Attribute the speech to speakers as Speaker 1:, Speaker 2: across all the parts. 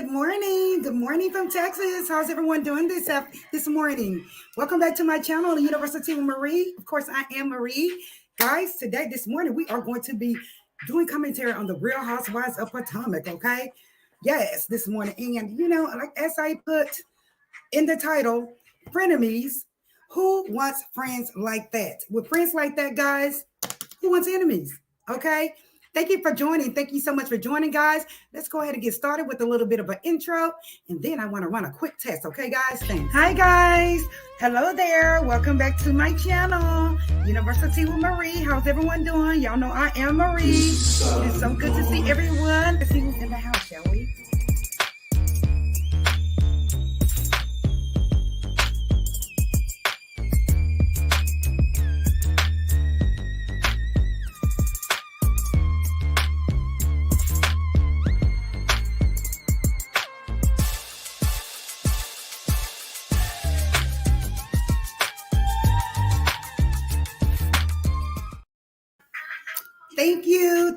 Speaker 1: morning. Good morning from Texas. How's everyone doing this morning? Welcome back to my channel, the University with Marie. Of course, I am Marie. Guys, this morning, we are going to be doing commentary on the Real Housewives of Potomac, okay? Yes, this morning. And, like as I put in the title, frenemies, who wants friends like that? With friends like that, guys, who wants enemies? Okay. Thank you for joining. Thank you so much for joining, guys. Let's go ahead and get started with a little bit of an intro. And then I want to run a quick test. Okay, guys? Thanks. Hi, guys. Hello there. Welcome back to my channel, University with Marie. How's everyone doing? Y'all know I am Marie. It's so good to see everyone. Let's see who's in the house, shall we?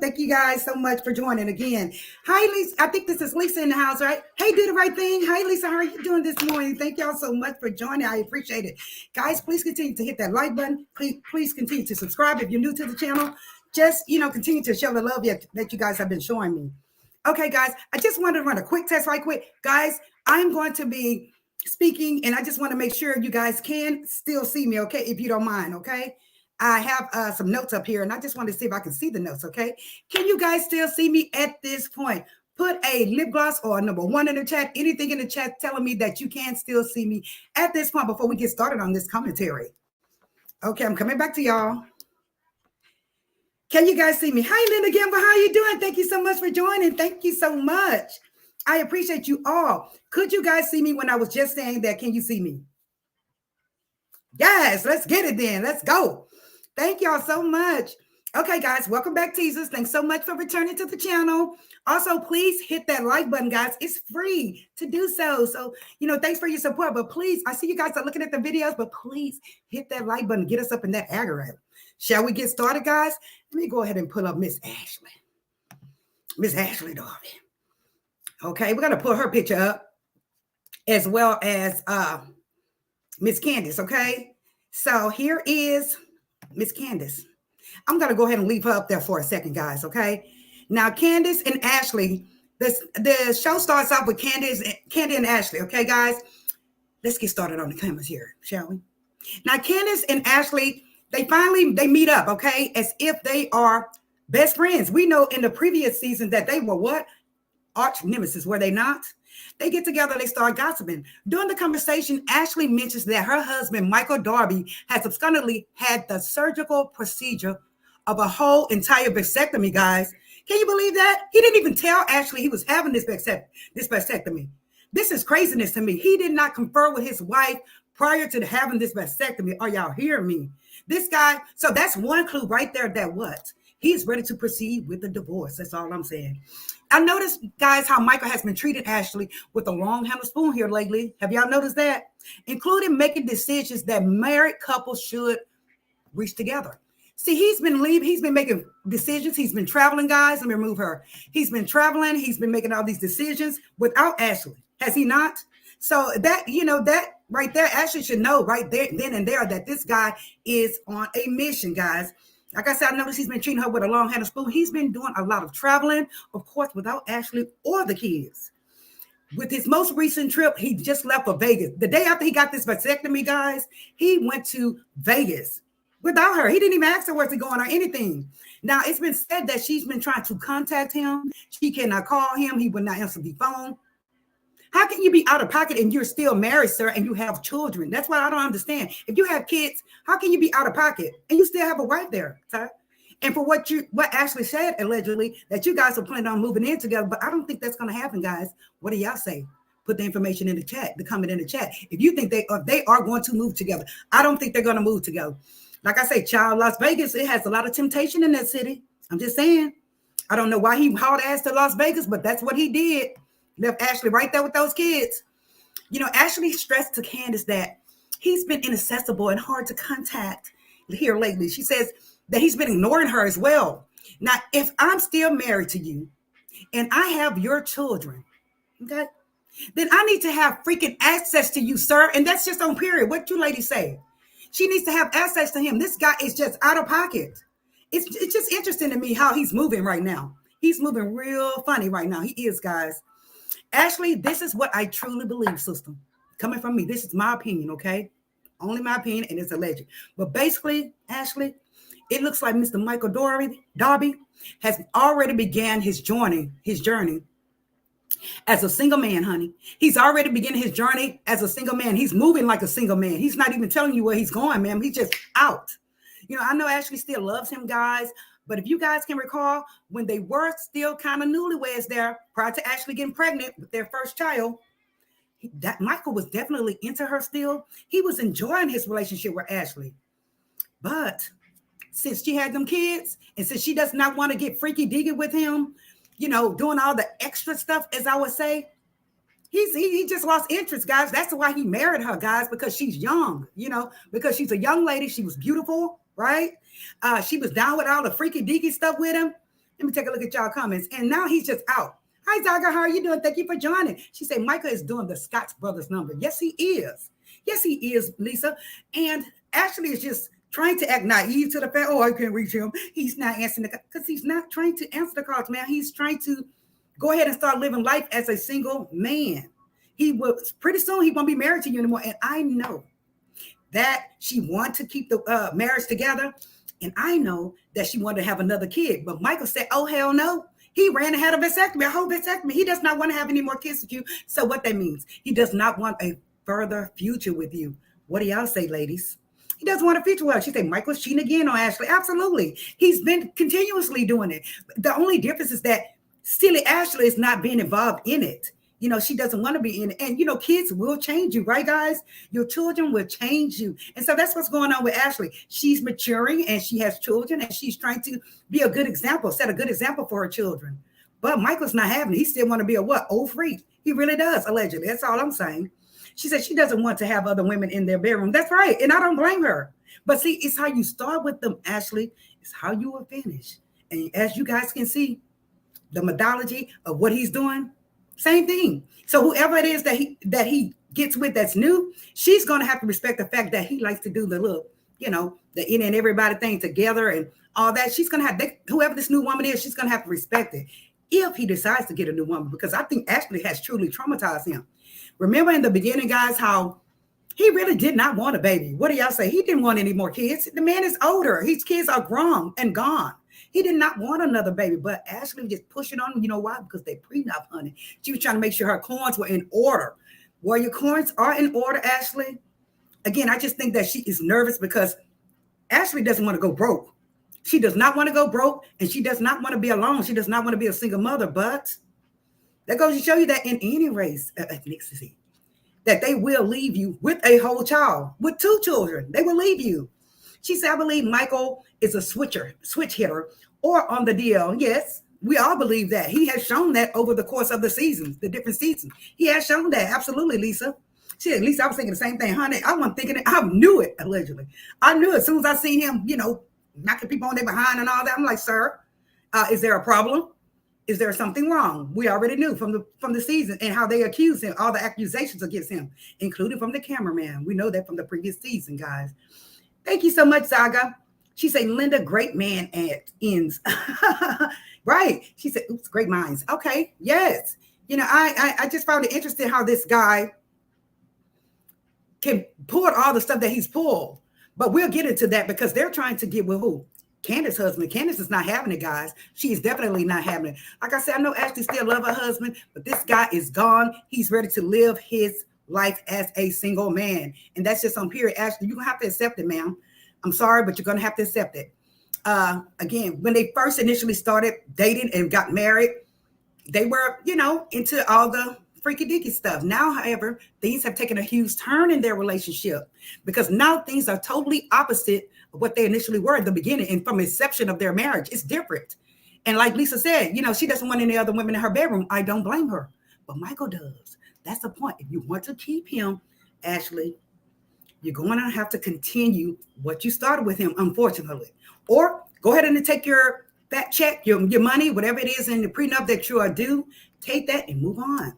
Speaker 1: Thank you guys so much for joining again. Hi, Lisa. I think this is Lisa in the house, right? Hey, do the right thing. Hi, Lisa. How are you doing this morning? Thank y'all so much for joining. I appreciate it. Guys, please continue to hit that like button. Please continue to subscribe if you're new to the channel. Just, continue to show the love that you guys have been showing me. Okay, guys, I just wanted to run a quick test right quick. Guys, I'm going to be speaking, and I just want to make sure you guys can still see me, okay, if you don't mind, okay? I have some notes up here, and I just want to see if I can see the notes, okay? Can you guys still see me at this point? Put a lip gloss or a number 1 in the chat, anything in the chat telling me that you can still see me at this point before we get started on this commentary. Okay, I'm coming back to y'all. Can you guys see me? Hi, Linda Gamble. How are you doing? Thank you so much for joining. Thank you so much. I appreciate you all. Could you guys see me when I was just saying that? Can you see me? Yes, let's get it then. Let's go. Thank y'all so much. Okay, guys, welcome back, teasers. Thanks so much for returning to the channel. Also, please hit that like button, guys. It's free to do so. So, thanks for your support. But please, I see you guys are looking at the videos, but please hit that like button. Get us up in that algorithm. Shall we get started, guys? Let me go ahead and pull up Miss Ashley. Miss Ashley Darby. Okay, we're going to put her picture up as well as Miss Candace, okay? So here is Miss Candace. I'm going to go ahead and leave her up there for a second, guys, okay? Now, Candace and Ashley, the show starts off with Candy and Ashley, okay, guys? Let's get started on the cameras here, shall we? Now, Candace and Ashley, they meet up, okay, as if they are best friends. We know in the previous season that they were what? Arch nemesis, were they not? They get together, they start gossiping. During the conversation, Ashley mentions that her husband, Michael Darby, has subsequently had the surgical procedure of a whole entire vasectomy, guys. Can you believe that? He didn't even tell Ashley he was having this vasectomy. This is craziness to me. He did not confer with his wife prior to having this vasectomy. Are y'all hearing me? This guy, so that's one clue right there that what? He's ready to proceed with the divorce. That's all I'm saying. I noticed, guys, how Michael has been treating Ashley with a long-handled spoon here lately. Have y'all noticed that? Including making decisions that married couples should reach together. See, he's been making decisions. He's been traveling, guys. Let me remove her. He's been traveling. He's been making all these decisions without Ashley. Has he not? So that, that right there, Ashley should know right there, then and there, that this guy is on a mission, guys. Like I said, I noticed he's been treating her with a long-handled spoon. He's been doing a lot of traveling, of course, without Ashley or the kids. With his most recent trip, he just left for Vegas. The day after he got this vasectomy, guys, he went to Vegas without her. He didn't even ask her where's he going or anything. Now, it's been said that she's been trying to contact him. She cannot call him. He will not answer the phone. How can you be out of pocket and you're still married, sir, and you have children? That's what I don't understand. If you have kids, how can you be out of pocket and you still have a wife there, sir? And for what Ashley said, allegedly, that you guys are planning on moving in together, but I don't think that's going to happen, guys. What do y'all say? Put the information in the chat, the comment in the chat. If you think they are going to move together, I don't think they're going to move together. Like I say, child, Las Vegas, it has a lot of temptation in that city. I'm just saying. I don't know why he hauled ass to Las Vegas, but that's what he did. Left Ashley right there with those kids. Ashley stressed to Candace that he's been inaccessible and hard to contact here lately. She says that he's been ignoring her as well. Now, if I'm still married to you and I have your children, okay, then I need to have freaking access to you, sir. And that's just on period. What you ladies say? She needs to have access to him. This guy is just out of pocket. It's just interesting to me how he's moving right now. He's moving real funny right now. He is, guys. Ashley, this is what I truly believe, sister. Coming from me, this is my opinion, okay? Only my opinion, and it's alleged. But basically, Ashley, it looks like Mr. Michael Darby has already began his journey as a single man, honey. He's already beginning his journey as a single man. He's moving like a single man. He's not even telling you where he's going, ma'am. He's just out. You know, I know Ashley still loves him, guys. But if you guys can recall, when they were still kind of newlyweds there, prior to Ashley getting pregnant with their first child, that Michael was definitely into her still. He was enjoying his relationship with Ashley. But since she had them kids, and since she does not want to get freaky diggy with him, you know, doing all the extra stuff, as I would say, he just lost interest, guys. That's why he married her, guys, because she's young, you know, because she's a young lady. She was beautiful, right? She was down with all the freaky deaky stuff with him. Let me take a look at y'all comments. And now he's just out. Hi, Zaga, how are you doing? Thank you for joining. She said, Micah is doing the Scotts Brothers number. Yes, he is. Yes, he is, Lisa. And Ashley is just trying to act naive to the fact, oh, I can't reach him. He's not answering because he's not trying to answer the calls, man. He's trying to go ahead and start living life as a single man. He will pretty soon he won't be married to you anymore. And I know that she wanted to keep the marriage together. And I know that she wanted to have another kid. But Michael said, oh, hell no. He ran ahead of vasectomy, a whole vasectomy. He does not want to have any more kids with you. So what that means, he does not want a further future with you. What do y'all say, ladies? He doesn't want a future with her. She said, Michael's cheating again on Ashley. Absolutely. He's been continuously doing it. The only difference is that silly Ashley is not being involved in it. You know, she doesn't want to be in it. And, you know, kids will change you, right, guys? Your children will change you. And so that's what's going on with Ashley. She's maturing and she has children and she's trying to be a good example, set a good example for her children. But Michael's not having it. He still want to be a what? Old freak. He really does, allegedly. That's all I'm saying. She said she doesn't want to have other women in their bedroom. That's right. And I don't blame her. But see, it's how you start with them, Ashley. It's how you will finish. And as you guys can see, the methodology of what he's doing, same thing. So whoever it is that he gets with that's new, she's going to have to respect the fact that he likes to do the little, you know, the in and everybody thing together and all that. She's going to have, whoever this new woman is, she's going to have to respect it if he decides to get a new woman, because I think Ashley has truly traumatized him. Remember in the beginning, guys, how he really did not want a baby. What do y'all say? He didn't want any more kids. The man is older. His kids are grown and gone. He did not want another baby, but Ashley just pushing on him. You know why? Because they prenup, honey. She was trying to make sure her coins were in order. Well, your coins are in order, Ashley. Again, I just think that she is nervous because Ashley doesn't want to go broke. She does not want to go broke, and she does not want to be alone. She does not want to be a single mother, but that goes to show you that in any race, ethnicity, that they will leave you with a whole child, with 2 children. They will leave you. She said, I believe Michael is a switch hitter, or on the DL. Yes, we all believe that. He has shown that over the course of the seasons, the different seasons. He has shown that. Absolutely, Lisa. She said, Lisa, I was thinking the same thing, honey. I wasn't thinking it. I knew it, allegedly. I knew it as soon as I seen him, you know, knocking people on their behind and all that. I'm like, sir, is there a problem? Is there something wrong? We already knew from the season and how they accused him, all the accusations against him, including from the cameraman. We know that from the previous season, guys. Thank you so much, Zaga. She said, Linda, great man at ends. Right. She said, oops, great minds. Okay. Yes. You know, I just found it interesting how this guy can pull all the stuff that he's pulled. But we'll get into that because they're trying to get with who? Candace's husband. Candace is not having it, guys. She is definitely not having it. Like I said, I know Ashley still loves her husband, but this guy is gone. He's ready to live his life as a single man. And that's just on period. Ashley, you're going to have to accept it, ma'am. I'm sorry, but you're going to have to accept it. Again, when they first initially started dating and got married, they were, you know, into all the freaky deaky stuff. Now, however, things have taken a huge turn in their relationship because now things are totally opposite of what they initially were at the beginning. And from inception of their marriage, it's different. And like Lisa said, you know, she doesn't want any other women in her bedroom. I don't blame her, but Michael does. That's the point. If you want to keep him, Ashley, you're going to have to continue what you started with him, unfortunately. Or go ahead and take your back check, your money, whatever it is in the prenup that you are due, take that and move on.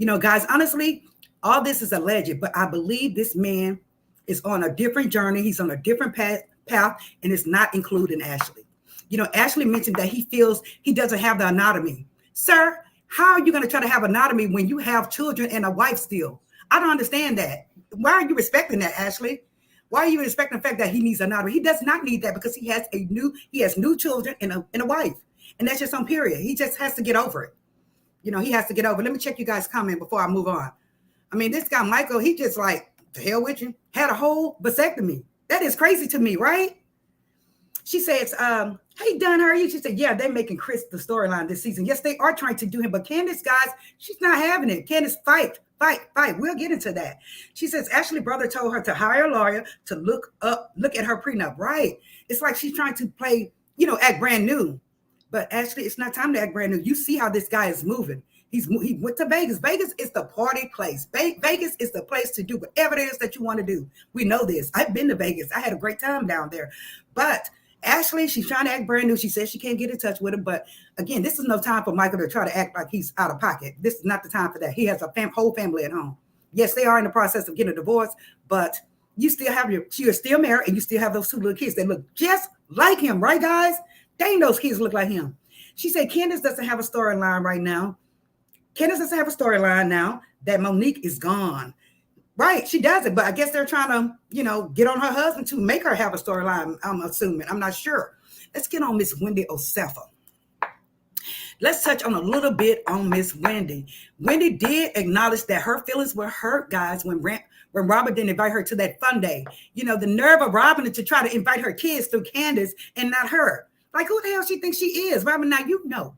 Speaker 1: Guys, honestly, all this is alleged, but I believe this man is on a different journey. He's on a different path, and it's not including Ashley. Ashley mentioned that he feels he doesn't have the anatomy. Sir, how are you going to try to have anatomy when you have children and a wife still? I don't understand that. Why are you respecting that, Ashley? Why are you respecting the fact that he needs anatomy? He does not need that because he has new children and a wife. And that's just on period. He just has to get over it. He has to get over. Let me check you guys' comment before I move on. I mean, this guy, Michael, he just like, the hell with you, had a whole vasectomy. That is crazy to me, right? She says, hey, Dunn, how are you? She said, yeah, they're making Chris the storyline this season. Yes, they are trying to do him. But Candace, guys, she's not having it. Candace, fight. We'll get into that. She says, Ashley's brother told her to hire a lawyer to look at her prenup. Right. It's like she's trying to play, act brand new. But Ashley, it's not time to act brand new. You see how this guy is moving. He went to Vegas. Vegas is the party place. Vegas is the place to do whatever it is that you want to do. We know this. I've been to Vegas. I had a great time down there. But Ashley, she's trying to act brand new. She says she can't get in touch with him. But again, this is no time for Michael to try to act like he's out of pocket. This is not the time for that. He has a whole family at home. Yes, they are in the process of getting a divorce, but you're still married and you still have those two little kids that look just like him, right, guys? Dang, those kids look like him. She said Candace doesn't have a storyline right now. Candace doesn't have a storyline now that Monique is gone. Right, she doesn't, but I guess they're trying to, get on her husband to make her have a storyline, I'm assuming. I'm not sure. Let's get on Miss Wendy Osefa. Let's touch on a little bit on Miss Wendy. Wendy did acknowledge that her feelings were hurt, guys, when Robyn didn't invite her to that fun day. The nerve of Robyn to try to invite her kids through Candace and not her. Like, who the hell she thinks she is? Robyn, now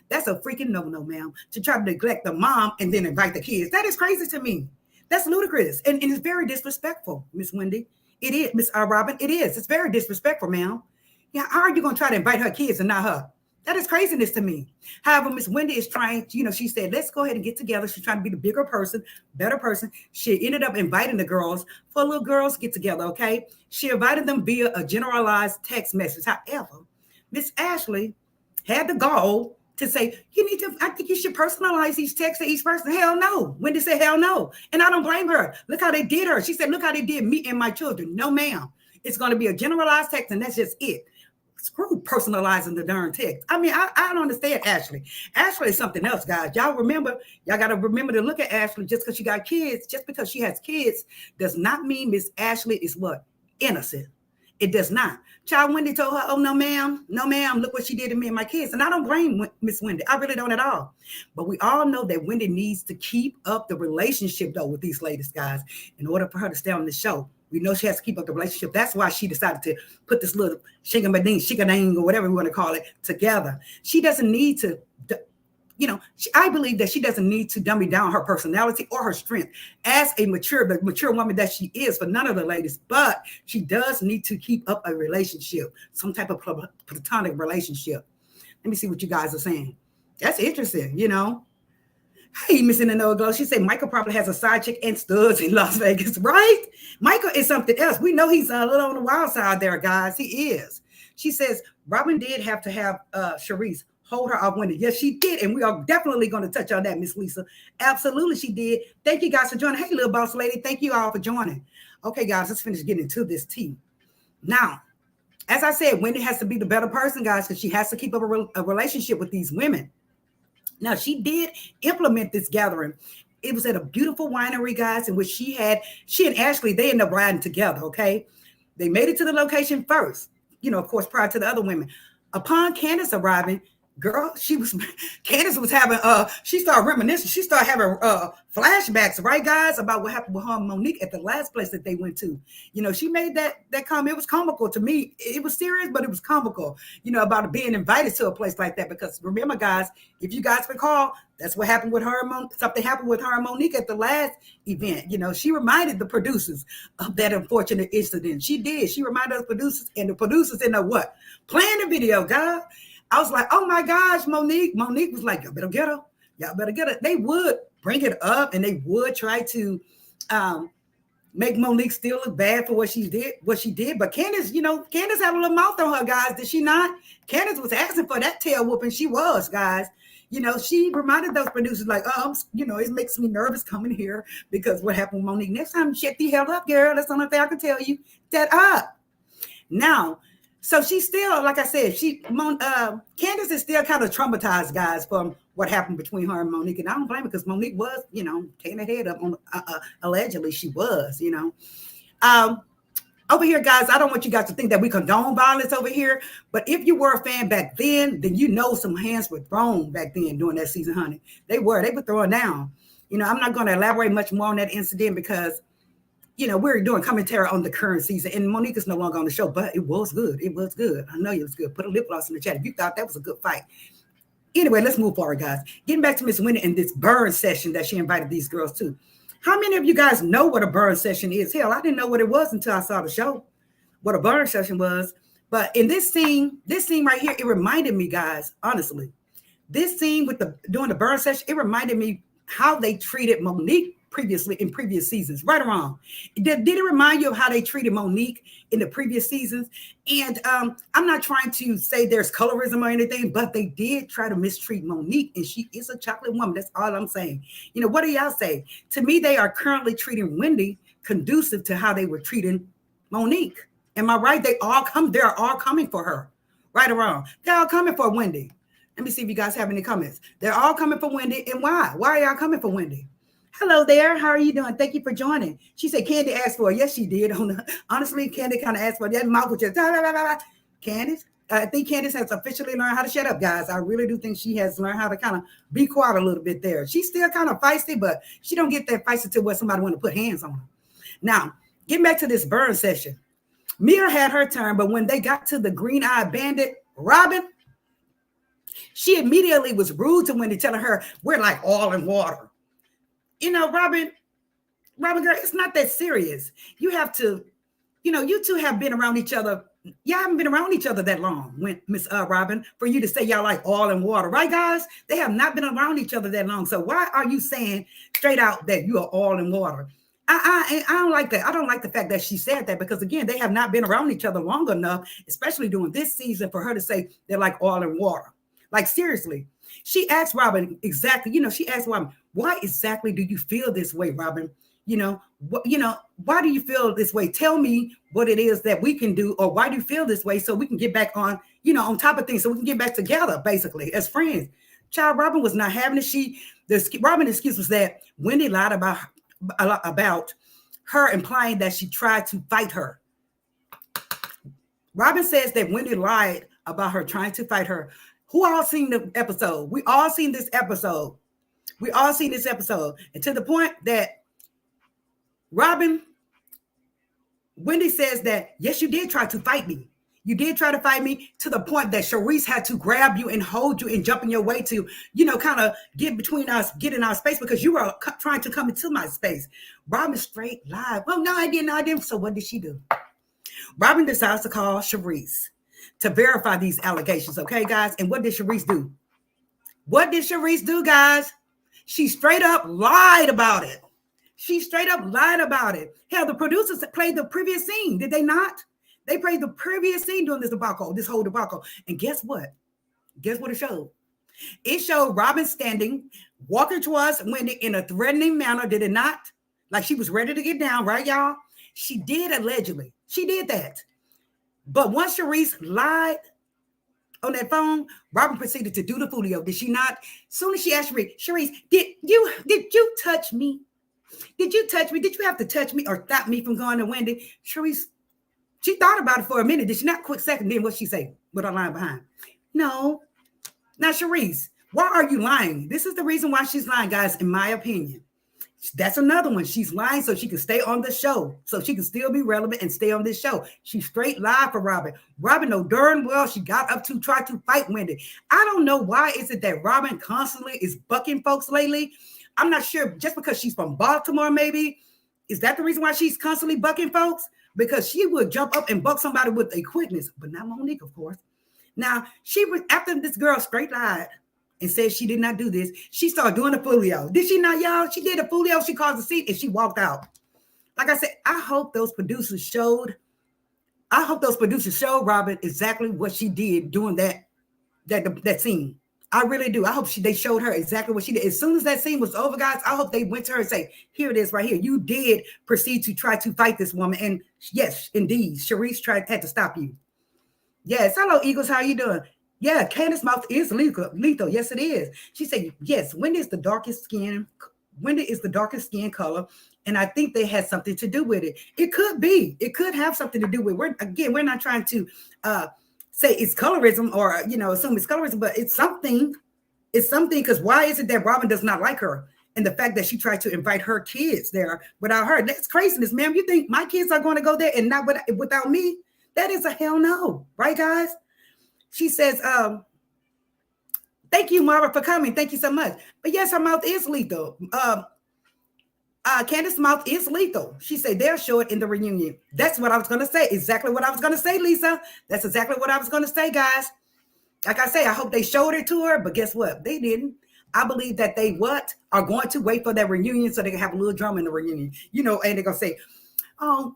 Speaker 1: that's a freaking no, ma'am, to try to neglect the mom and then invite the kids. That is crazy to me. That's ludicrous. And it's very disrespectful, Miss Wendy. It is, Miss Robyn. It is. It's very disrespectful, ma'am. Yeah, how are you going to try to invite her kids and not her? That is craziness to me. However, Miss Wendy is trying, she said, let's go ahead and get together. She's trying to be the bigger person, better person. She ended up inviting the girls for a little girls get together, okay? She invited them via a generalized text message. However, Miss Ashley had the gall to say, I think you should personalize each text to each person. Hell no. Wendy said, hell no. And I don't blame her. Look how they did her. She said, look how they did me and my children. No, ma'am. It's going to be a generalized text, and that's just it. Screw personalizing the darn text. I mean, I don't understand Ashley. Ashley is something else, guys. Y'all got to remember to look at Ashley. Just because she got kids, just because she has kids, does not mean Miss Ashley is what? Innocent. It does not. Child Wendy told her, oh, no, ma'am, look what she did to me and my kids. And I don't blame Miss Wendy. I really don't at all. But we all know that Wendy needs to keep up the relationship, though, with these ladies, guys, in order for her to stay on the show. We know she has to keep up the relationship. That's why she decided to put this little shigading, or whatever we want to call it, together. She doesn't need to, I believe that she doesn't need to dummy down her personality or her strength as a mature woman that she is for none of the ladies. But she does need to keep up a relationship, some type of platonic relationship. Let me see what you guys are saying. That's interesting, Hey, Miss In the Know Glow. She said Michael probably has a side chick and studs in Las Vegas, right? Michael is something else. We know he's a little on the wild side there, guys. He is. She says Robyn did have to have Charisse hold her off Wendy. Yes, she did. And we are definitely going to touch on that, Miss Lisa. Absolutely, she did. Thank you guys for joining. Hey, little boss lady. Thank you all for joining. Okay, guys, let's finish getting into this tea. Now, as I said, Wendy has to be the better person, guys, because she has to keep up a relationship with these women. Now, she did implement this gathering. It was at a beautiful winery, guys, in which she and Ashley, they ended up riding together, okay? They made it to the location first, of course, prior to the other women. Upon Candace arriving, girl, Candace was having, she started reminiscing. She started having flashbacks, right, guys, about what happened with her and Monique at the last place that they went to. She made that comment. It was comical to me. It was serious, but it was comical, about being invited to a place like that. Because remember, guys, if you guys recall, that's what happened with her. Something happened with her and Monique at the last event. She reminded the producers of that unfortunate incident. She did. She reminded us producers, and the producers ended up what? Playing the video, guys. I was like, oh my gosh, Monique. Monique was like, y'all better get her. Y'all better get her. They would bring it up, and they would try to make Monique still look bad for what she did. But Candace, Candace had a little mouth on her, guys. Did she not? Candace was asking for that tail whooping. She was, guys. She reminded those producers like, it makes me nervous coming here because what happened with Monique. Next time, shut the hell up, girl. That's the only thing I can tell you. Shut up. Now, so she's still, like I said, Candace is still kind of traumatized, guys, from what happened between her and Monique. And I don't blame her because Monique was, taking her head up on, allegedly she was, Over here, guys, I don't want you guys to think that we condone violence over here. But if you were a fan back then some hands were thrown back then during that season, honey. They were throwing down. I'm not going to elaborate much more on that incident because, we're doing commentary on the current season. And Monique is no longer on the show, but it was good. It was good. I know it was good. Put a lip gloss in the chat if you thought that was a good fight. Anyway, let's move forward, guys. Getting back to Miss Wendy and this burn session that she invited these girls to. How many of you guys know what a burn session is? Hell, I didn't know what it was until I saw the show, what a burn session was. But in this scene right here, it reminded me, guys, honestly, this scene with doing the burn session, it reminded me how they treated Monique previously in previous seasons, right or wrong. Did it remind you of how they treated Monique in the previous seasons? And I'm not trying to say there's colorism or anything, but they did try to mistreat Monique, and she is a chocolate woman. That's all I'm saying. What do y'all say? To me, they are currently treating Wendy conducive to how they were treating Monique. Am I right? They're all coming for her, right or wrong. They're all coming for Wendy. Let me see if you guys have any comments. They're all coming for Wendy. And why? Why are y'all coming for Wendy? Hello there. How are you doing? Thank you for joining. She said Candy asked for it. Yes, she did. Honestly, Candy kind of asked for it. That mouth was just Candace. I think Candace has officially learned how to shut up, guys. I really do think she has learned how to kind of be quiet a little bit there. She's still kind of feisty, but she don't get that feisty till where somebody want to put hands on her. Now, getting back to this burn session. Mia had her turn, but when they got to the green-eyed bandit, Robyn, she immediately was rude to Wendy, telling her, we're like oil and water. Robyn girl, it's not that serious. You have to, you two have been around each other. Y'all haven't been around each other that long, Miss Robyn, for you to say y'all like oil and water, right, guys? They have not been around each other that long. So why are you saying straight out that you are oil and water? I don't like that. I don't like the fact that she said that because, again, they have not been around each other long enough, especially during this season, for her to say they're like oil and water. Like, seriously. She asked Robyn exactly, she asked Robyn, why exactly do you feel this way, Robyn? Why do you feel this way? Tell me what it is that we can do, or why do you feel this way so we can get back on, on top of things, so we can get back together, basically, as friends. Child, Robyn was not having it. Robyn's excuse was that Wendy lied about her, implying that she tried to fight her. Robyn says that Wendy lied about her trying to fight her. Who all seen the episode? We all seen this episode. And to the point that Wendy says that, yes, you did try to fight me. You did try to fight me, to the point that Charisse had to grab you and hold you and jump in your way to, kind of get between us, get in our space, because you were trying to come into my space. Robyn straight lied. Well, no, I didn't. So what did she do? Robyn decides to call Charisse to verify these allegations. Okay, guys. And what did Charisse do? Guys? She straight up lied about it. Hell, the producers played the previous scene. Did they not? They played the previous scene during this whole debacle. And guess what? It showed? It showed Robyn standing, walking towards Wendy in a threatening manner. Did it not? Like she was ready to get down, right, y'all? She did, allegedly. She did that. But once Charisse lied on that phone, Robyn proceeded to do the folio. Did she not? As soon as she asked Charisse, did you touch me? Did you touch me? Did you have to touch me or stop me from going to Wendy? Charisse, she thought about it for a minute. Did she not? Quick second. Then what she say with her line behind? No. Now, Charisse, why are you lying? This is the reason why she's lying, guys, in my opinion. That's another one. She's lying so she can stay on the show, so she can still be relevant and stay on this show. She straight lied for Robyn. Robyn know darn well she got up to try to fight Wendy. I don't know why is it that Robyn constantly is bucking folks lately. I'm not sure, just because she's from Baltimore, maybe. Is that the reason why she's constantly bucking folks? Because she would jump up and buck somebody with a quickness, but not Monique, of course. Now, she was, after this girl straight lied and said she did not do this, she started doing the folio. Did she not, y'all? She did a folio. She caused a seat and she walked out. Like I said, I hope those producers showed Robyn exactly what she did during that scene. I really do. I hope they showed her exactly what she did. As soon as that scene was over, guys, I hope they went to her and say, here it is right here. You did proceed to try to fight this woman. And yes, indeed, Charisse had to stop you. Yes. Hello, Eagles. How are you doing? Yeah, Candace's mouth is lethal. Yes, it is. She said, yes, Wendy is the darkest skin. Wendy is the darkest skin color. And I think they had something to do with it. It could be. It could have something to do with it. We're not trying to say it's colorism or, assume it's colorism, but it's something. It's something, because why is it that Robyn does not like her? And the fact that she tried to invite her kids there without her. That's craziness, ma'am. You think my kids are going to go there and not without me? That is a hell no. Right, guys? She says, thank you, Mara, for coming. Thank you so much. But yes, her mouth is lethal. Candace's mouth is lethal. She said they'll show it in the reunion. That's what I was going to say. Exactly what I was going to say, Lisa. That's exactly what I was going to say, guys. Like I say, I hope they showed it to her, but guess what? They didn't. I believe that they are going to wait for that reunion so they can have a little drama in the reunion. And they're going to say, oh,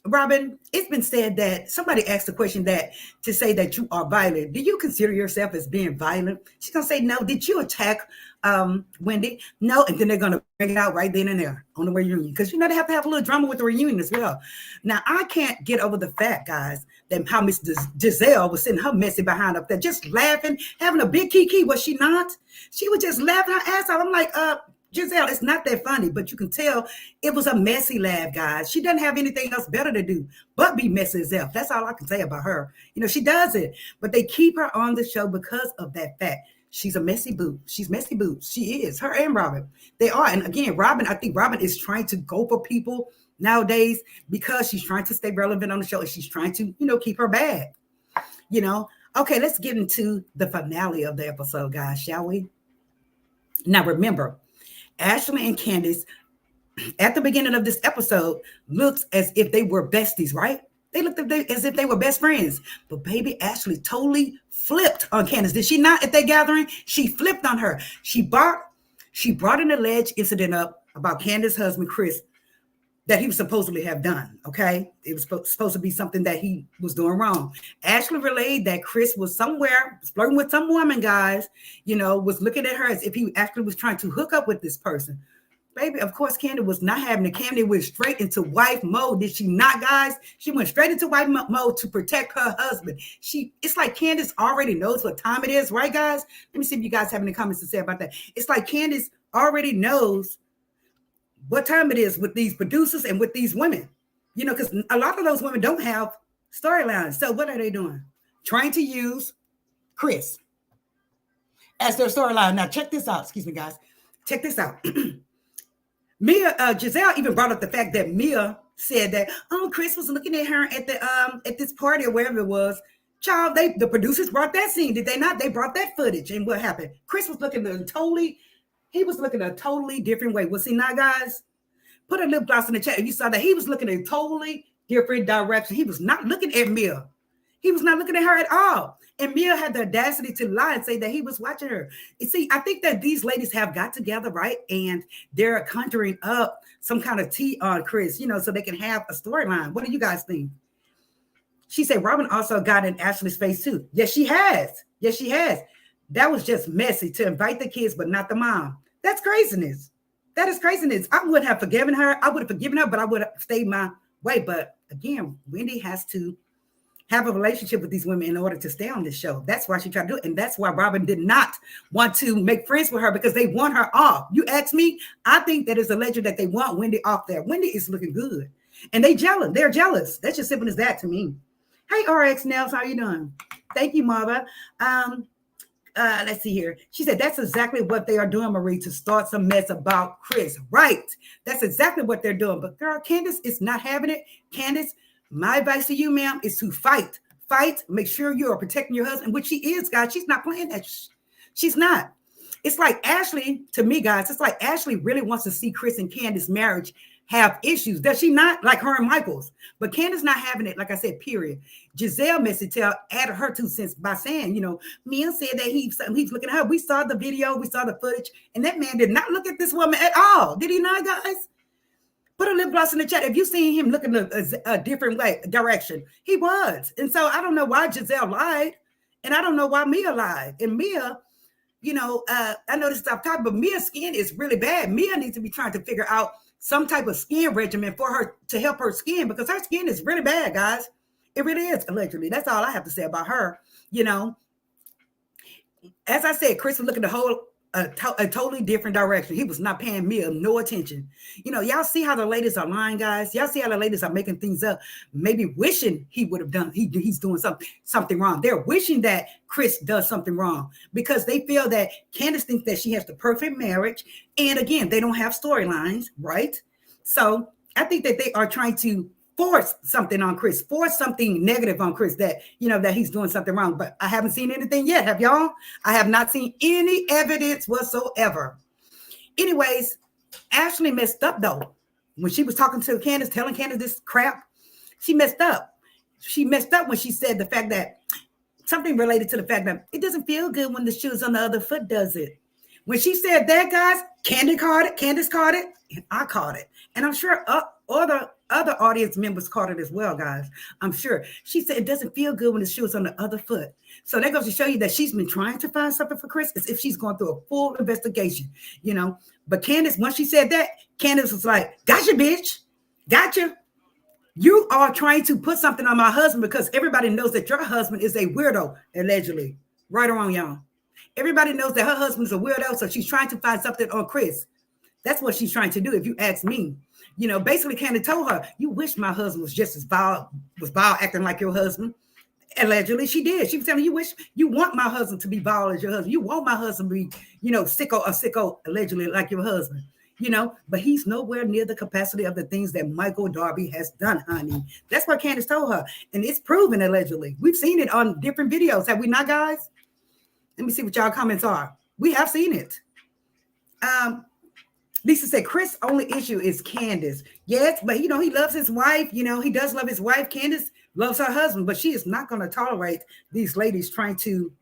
Speaker 1: Robyn, it's been said that somebody asked the question to say that you are violent. Do you consider yourself as being violent? She's going to say, no. Did you attack Wendy? No. And then they're going to bring it out right then and there on the reunion. Because, they have to have a little drama with the reunion as well. Now, I can't get over the fact, guys, that how Miss Giselle was sitting her messy behind up there, just laughing, having a big kiki. Was she not? She was just laughing her ass off. I'm like, Giselle, it's not that funny, but you can tell it was a messy laugh, guys. She doesn't have anything else better to do but be messy herself. That's all I can say about her. She does it, but they keep her on the show because of that fact. She's a messy boot. She's messy boot. She is. Her and Robyn. They are. And again, I think Robyn is trying to go for people nowadays because she's trying to stay relevant on the show and she's trying to, keep her bag. Okay, let's get into the finale of the episode, guys, shall we? Now, remember, Ashley and Candace, at the beginning of this episode, looks as if they were besties, right? They looked as if they were best friends. But baby, Ashley totally flipped on Candace. Did she not at that gathering? She flipped on her. She brought an alleged incident up about Candace's husband, Chris, that he was supposedly have done, okay? It was supposed to be something that he was doing wrong. Ashley relayed that Chris was somewhere flirting with some woman, guys, was looking at her as if he actually was trying to hook up with this person. Baby, of course, Candace was not having it. Candace went straight into wife mode. Did she not, guys? She went straight into wife mode to protect her husband. It's like Candace already knows what time it is, right, guys? Let me see if you guys have any comments to say about that. It's like Candace already knows what time it is with these producers and with these women, because a lot of those women don't have storylines. So what are they doing? Trying to use Chris as their storyline. Now, check this out. Excuse me, guys. Check this out. Giselle even brought up the fact that Mia said that, Chris was looking at her at this party or wherever it was. Child, the producers brought that scene, did they not? They brought that footage, and what happened? Chris was looking a totally different way. Was he not, guys? Put a lip gloss in the chat if you saw that. He was looking a totally different direction. He was not looking at Mia. He was not looking at her at all. And Mia had the audacity to lie and say that he was watching her. You see, I think that these ladies have got together, right? And they're conjuring up some kind of tea on Chris, so they can have a storyline. What do you guys think? She said Robyn also got in Ashley's face too. Yes, she has. Yes, she has. That was just messy to invite the kids, but not the mom. That's craziness. That is craziness. I would have forgiven her. I would have forgiven her, but I would have stayed my way. But again, Wendy has to have a relationship with these women in order to stay on this show. That's why she tried to do it. And that's why Robyn did not want to make friends with her, because they want her off. You ask me, I think that it's alleged that they want Wendy off there. Wendy is looking good. And they jealous. They're jealous. That's just simple as that to me. Hey, RX Nels, how you doing? Thank you, Marva. Let's see here. She said, that's exactly what they are doing, Marie, to start some mess about Chris. Right. That's exactly what they're doing. But girl, Candace is not having it. Candace, my advice to you, ma'am, is to fight. Fight. Make sure you are protecting your husband, which she is, guys. She's not playing that. She's not. It's like Ashley, to me, guys, it's like Ashley really wants to see Chris and Candace's marriage have issues. Does she not? Like her and Michael's. But Candace not having it, like I said, period. Giselle Messitell added her 2 cents by saying, Mia said that he's looking at her. We saw the video, we saw the footage, and that man did not look at this woman at all. Did he not, guys? Put a lip gloss in the chat. If you seen him looking a different direction, he was. And so I don't know why Giselle lied And I don't know why Mia lied. And Mia, I know this is off topic, but Mia's skin is really bad. Mia needs to be trying to figure out some type of skin regimen for her to help her skin, because her skin is really bad, guys. It really is, allegedly. That's all I have to say about her. As I said, Chris was looking a totally different direction. He was not paying Mia no attention. Y'all see how the ladies are lying, guys. Y'all see how the ladies are making things up, maybe wishing he would have done. He's doing something wrong. They're wishing that Chris does something wrong because they feel that Candace thinks that she has the perfect marriage. And again, they don't have storylines, right? So I think that they are trying to force something on Chris, force something negative on Chris, that that he's doing something wrong. But I haven't seen anything yet. Have y'all? I have not seen any evidence whatsoever. Anyways, Ashley messed up though. When she was talking to Candace, telling Candace this crap, she messed up. She messed up when she said the fact that something related to the fact that it doesn't feel good when the shoe's on the other foot, does it? When she said that, guys, Candace caught it, and I caught it. And I'm sure other audience members caught it as well, guys. I'm sure. She said it doesn't feel good when the shoe is on the other foot. So that goes to show you that she's been trying to find something for Chris, as if she's going through a full investigation, But Candace, once she said that, Candace was like, gotcha, bitch. Gotcha. You are trying to put something on my husband because everybody knows that your husband is a weirdo, allegedly. Right or wrong, y'all. Everybody knows that her husband is a weirdo, so she's trying to find something on Chris. That's what she's trying to do, if you ask me. Basically Candace told her, you wish my husband was just as vile, acting like your husband. Allegedly, she did. She was telling you want my husband to be vile as your husband. You want my husband to be, sicko, allegedly like your husband. But he's nowhere near the capacity of the things that Michael Darby has done, honey. That's what Candace told her. And it's proven, allegedly. We've seen it on different videos. Have we not, guys? Let me see what y'all comments are. We have seen it. Lisa said, Chris' only issue is Candace. Yes, but he loves his wife. He does love his wife. Candace loves her husband, but she is not going to tolerate these ladies trying to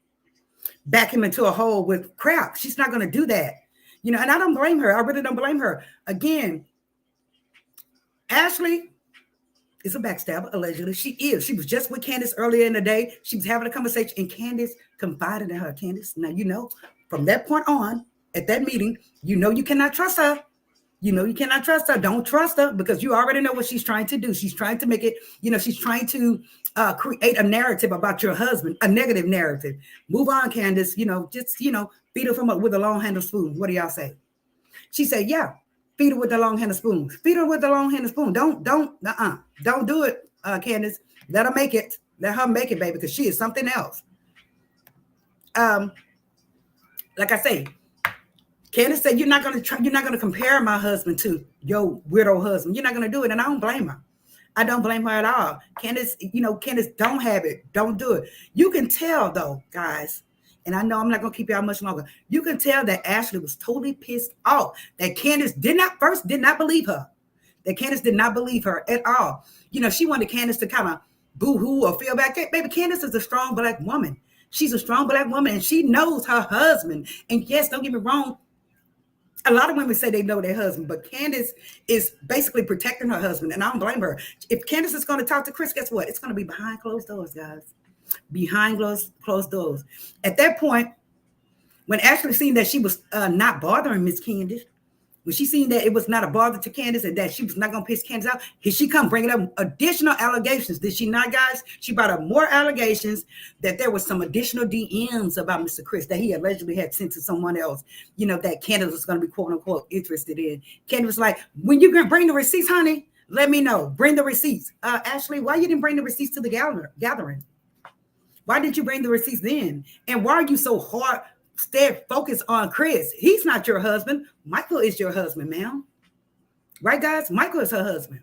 Speaker 1: back him into a hole with crap. She's not going to do that. And I don't blame her. I really don't blame her. Again, Ashley is a backstabber, allegedly. She is. She was just with Candace earlier in the day. She was having a conversation, and Candace confided in her. Candace, now, from that point on, at that meeting, you cannot trust her. You cannot trust her. Don't trust her, because you already know what she's trying to do. She's trying to make it, she's trying to create a narrative about your husband, a negative narrative. Move on, Candace. Just, feed her with a long-handled spoon. What do y'all say? She said, yeah, feed her with the long-handled spoon. Feed her with the long-handed spoon. Don't do it, Candace. Let her make it. Let her make it, baby, because she is something else. Like I say, Candace said, you're not going to compare my husband to your weirdo husband. You're not going to do it. And I don't blame her. I don't blame her at all. Candace, Candace, don't have it. Don't do it. You can tell, though, guys, and I know I'm not going to keep y'all much longer. You can tell that Ashley was totally pissed off that Candace did not believe her. That Candace did not believe her at all. She wanted Candace to kind of boo-hoo or feel back. Baby, Candace is a strong Black woman. She's a strong Black woman, and she knows her husband. And yes, don't get me wrong, a lot of women say they know their husband, but Candace is basically protecting her husband, and I don't blame her. If Candace is going to talk to Chris, guess what? It's going to be behind closed doors, guys. Behind closed doors. At that point, when Ashley seen that she was not bothering Miss Candace, when she seen that it was not a bother to Candace and that she was not going to piss Candace out, here she come bringing up additional allegations. Did she not, guys? She brought up more allegations that there was some additional DMs about Mr. Chris that he allegedly had sent to someone else, that Candace was going to be quote unquote interested in. Candace was like, when you going to bring the receipts, honey, let me know. Bring the receipts. Ashley, why you didn't bring the receipts to the gathering? Why didn't you bring the receipts then? And why are you so hard? Stay focused on Chris. He's not your husband. Michael is your husband, ma'am. Right, guys? Michael is her husband.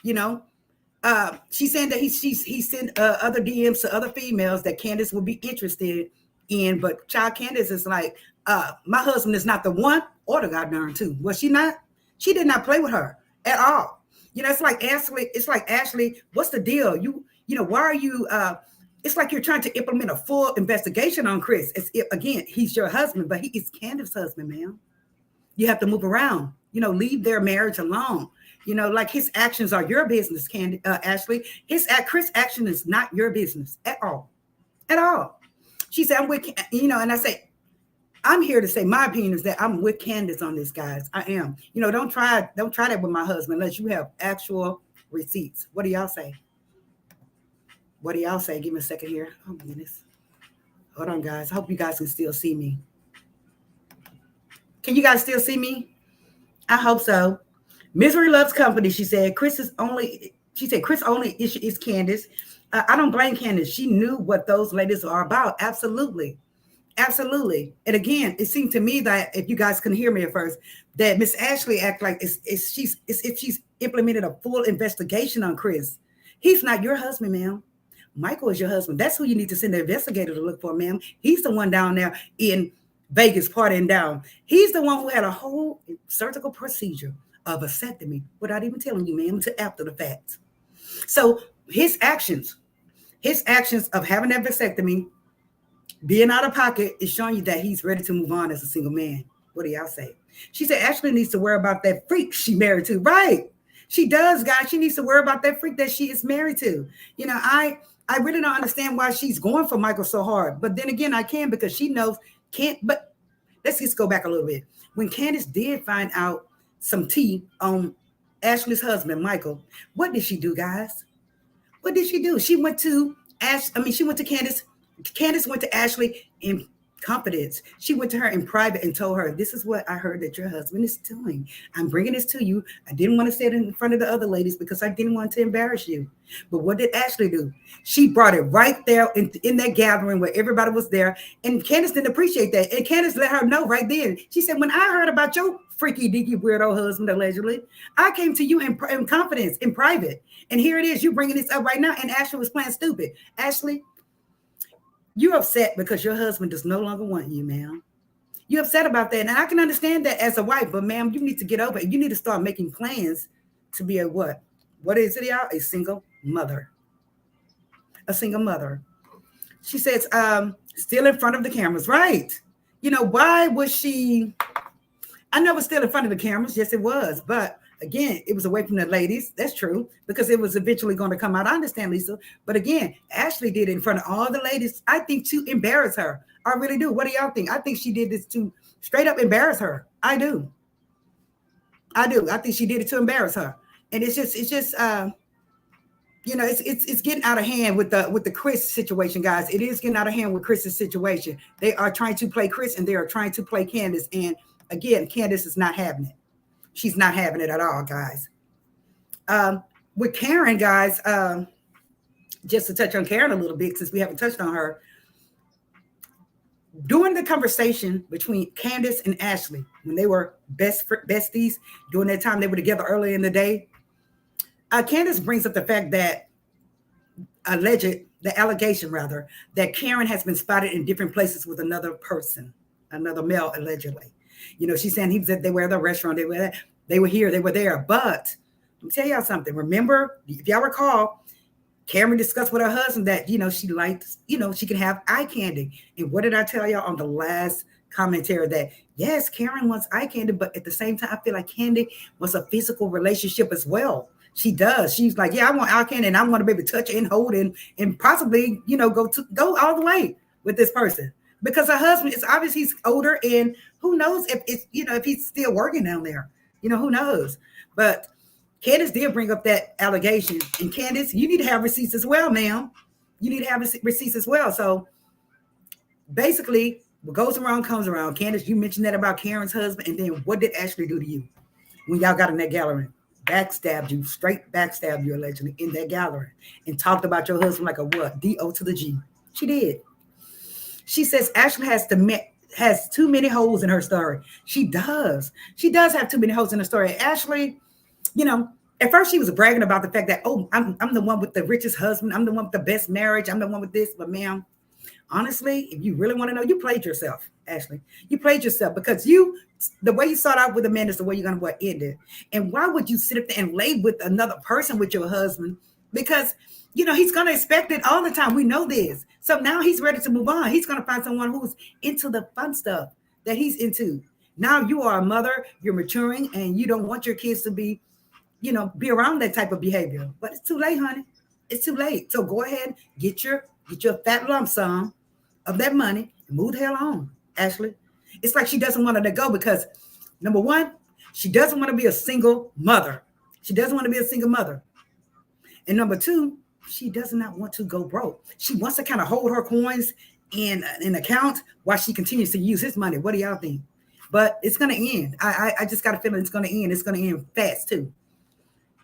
Speaker 1: She's saying that he sent other DMs to other females that Candace would be interested in, but child Candace is like, my husband is not the one or the goddamn two. Was she not? She did not play with her at all. It's like Ashley, what's the deal? Why are you it's like you're trying to implement a full investigation on Chris. Again, he's your husband, but he is Candace's husband, ma'am. You have to move around, leave their marriage alone. Like his actions are your business, Ashley. Chris' action is not your business at all. At all. She said, I'm with, and I say, I'm here to say my opinion is that I'm with Candace on this, guys. I am. Don't try that with my husband unless you have actual receipts. What do y'all say? What do y'all say? Give me a second here. Oh my goodness. Hold on, guys. I hope you guys can still see me. Can you guys still see me? I hope so. Misery loves company. She said, Chris only issue is Candace. I don't blame Candace. She knew what those ladies are about. Absolutely. Absolutely. And again, it seemed to me that if you guys can hear me at first, that Miss Ashley act like if she's implemented a full investigation on Chris. He's not your husband, ma'am. Michael is your husband. That's who you need to send the investigator to look for, ma'am. He's the one down there in Vegas partying down. He's the one who had a whole surgical procedure of vasectomy without even telling you, ma'am, until after the fact. So his actions of having that vasectomy, being out of pocket, is showing you that he's ready to move on as a single man. What do y'all say? She said Ashley needs to worry about that freak she married to. Right. She does, guys. She needs to worry about that freak that she is married to. I really don't understand why she's going for Michael so hard. But then again, I can, because she knows can't. But let's just go back a little bit. When Candace did find out some tea on Ashley's husband, Michael, what did she do, guys? What did she do? She went to Candace. Candace went to Ashley in confidence. She went to her in private and told her, this is what I heard that your husband is doing. I'm bringing this to you. I didn't want to say it in front of the other ladies because I didn't want to embarrass you. But what did Ashley do? She brought it right there in that gathering where everybody was there. And Candace didn't appreciate that. And Candace let her know right then. She said, when I heard about your freaky deaky weirdo husband, allegedly, I came to you in confidence, in private. And here it is. You bringing this up right now. And Ashley was playing stupid. Ashley, you're upset because your husband does no longer want you, ma'am. You're upset about that. And I can understand that as a wife, but ma'am, you need to get over it. You need to start making plans to be a what? What is it, y'all? A single mother. A single mother. She says, still in front of the cameras, right? Why was she? I know it was still in front of the cameras. Yes, it was. But again, it was away from the ladies. That's true, because it was eventually going to come out. I understand, Lisa. But again, Ashley did it in front of all the ladies, I think, to embarrass her. I really do. What do y'all think? I think she did this to straight up embarrass her. I do. I think she did it to embarrass her. And it's getting out of hand with the Chris situation, guys. It is getting out of hand with Chris's situation. They are trying to play Chris and they are trying to play Candace. And again, Candace is not having it. She's not having it at all, guys. With Karen, guys, just to touch on Karen a little bit, since we haven't touched on her. During the conversation between Candace and Ashley, when they were besties, during that time they were together early in the day, Candace brings up the fact that the allegation that Karen has been spotted in different places with another person, another male, allegedly. She's saying they were at the restaurant, they were here, they were there. But let me tell y'all something. Remember, if y'all recall, Karen discussed with her husband that, she likes, she can have eye candy. And what did I tell y'all on the last commentary? That, yes, Karen wants eye candy, but at the same time, I feel like Candy wants a physical relationship as well. She does. She's like, yeah, I want eye candy and I want to be able to touch and hold and possibly, go all the way with this person. Because her husband is obviously he's older, and who knows if it's, if he's still working down there, who knows. But Candace did bring up that allegation. And Candace, you need to have receipts as well, ma'am. You need to have receipts as well. So basically, what goes around comes around. Candace, you mentioned that about Karen's husband. And then what did Ashley do to you when y'all got in that gallery? Straight backstabbed you allegedly in that gallery, and talked about your husband like a what? D-O to the G. She did. She says Ashley has too many holes in her story. She does. She does have too many holes in her story. Ashley, at first she was bragging about the fact that, I'm the one with the richest husband. I'm the one with the best marriage. I'm the one with this. But ma'am, honestly, if you really want to know, you played yourself, Ashley. You played yourself, because the way you start out with a man is the way you're going to end it. And why would you sit up there and lay with another person with your husband? Because, he's going to expect it all the time. We know this. So now he's ready to move on. He's going to find someone who's into the fun stuff that he's into. Now you are a mother, you're maturing, and you don't want your kids to be around that type of behavior. But it's too late, honey. It's too late. So go ahead, get your fat lump sum, of that money and move the hell on, Ashley. It's like she doesn't want her to go because, number one, she doesn't want to be a single mother. She doesn't want to be a single mother. And number two, she does not want to go broke. She wants to kind of hold her coins in an account while she continues to use his money. What do y'all think? But it's going to end. I just got a feeling it's going to end. It's going to end fast, too.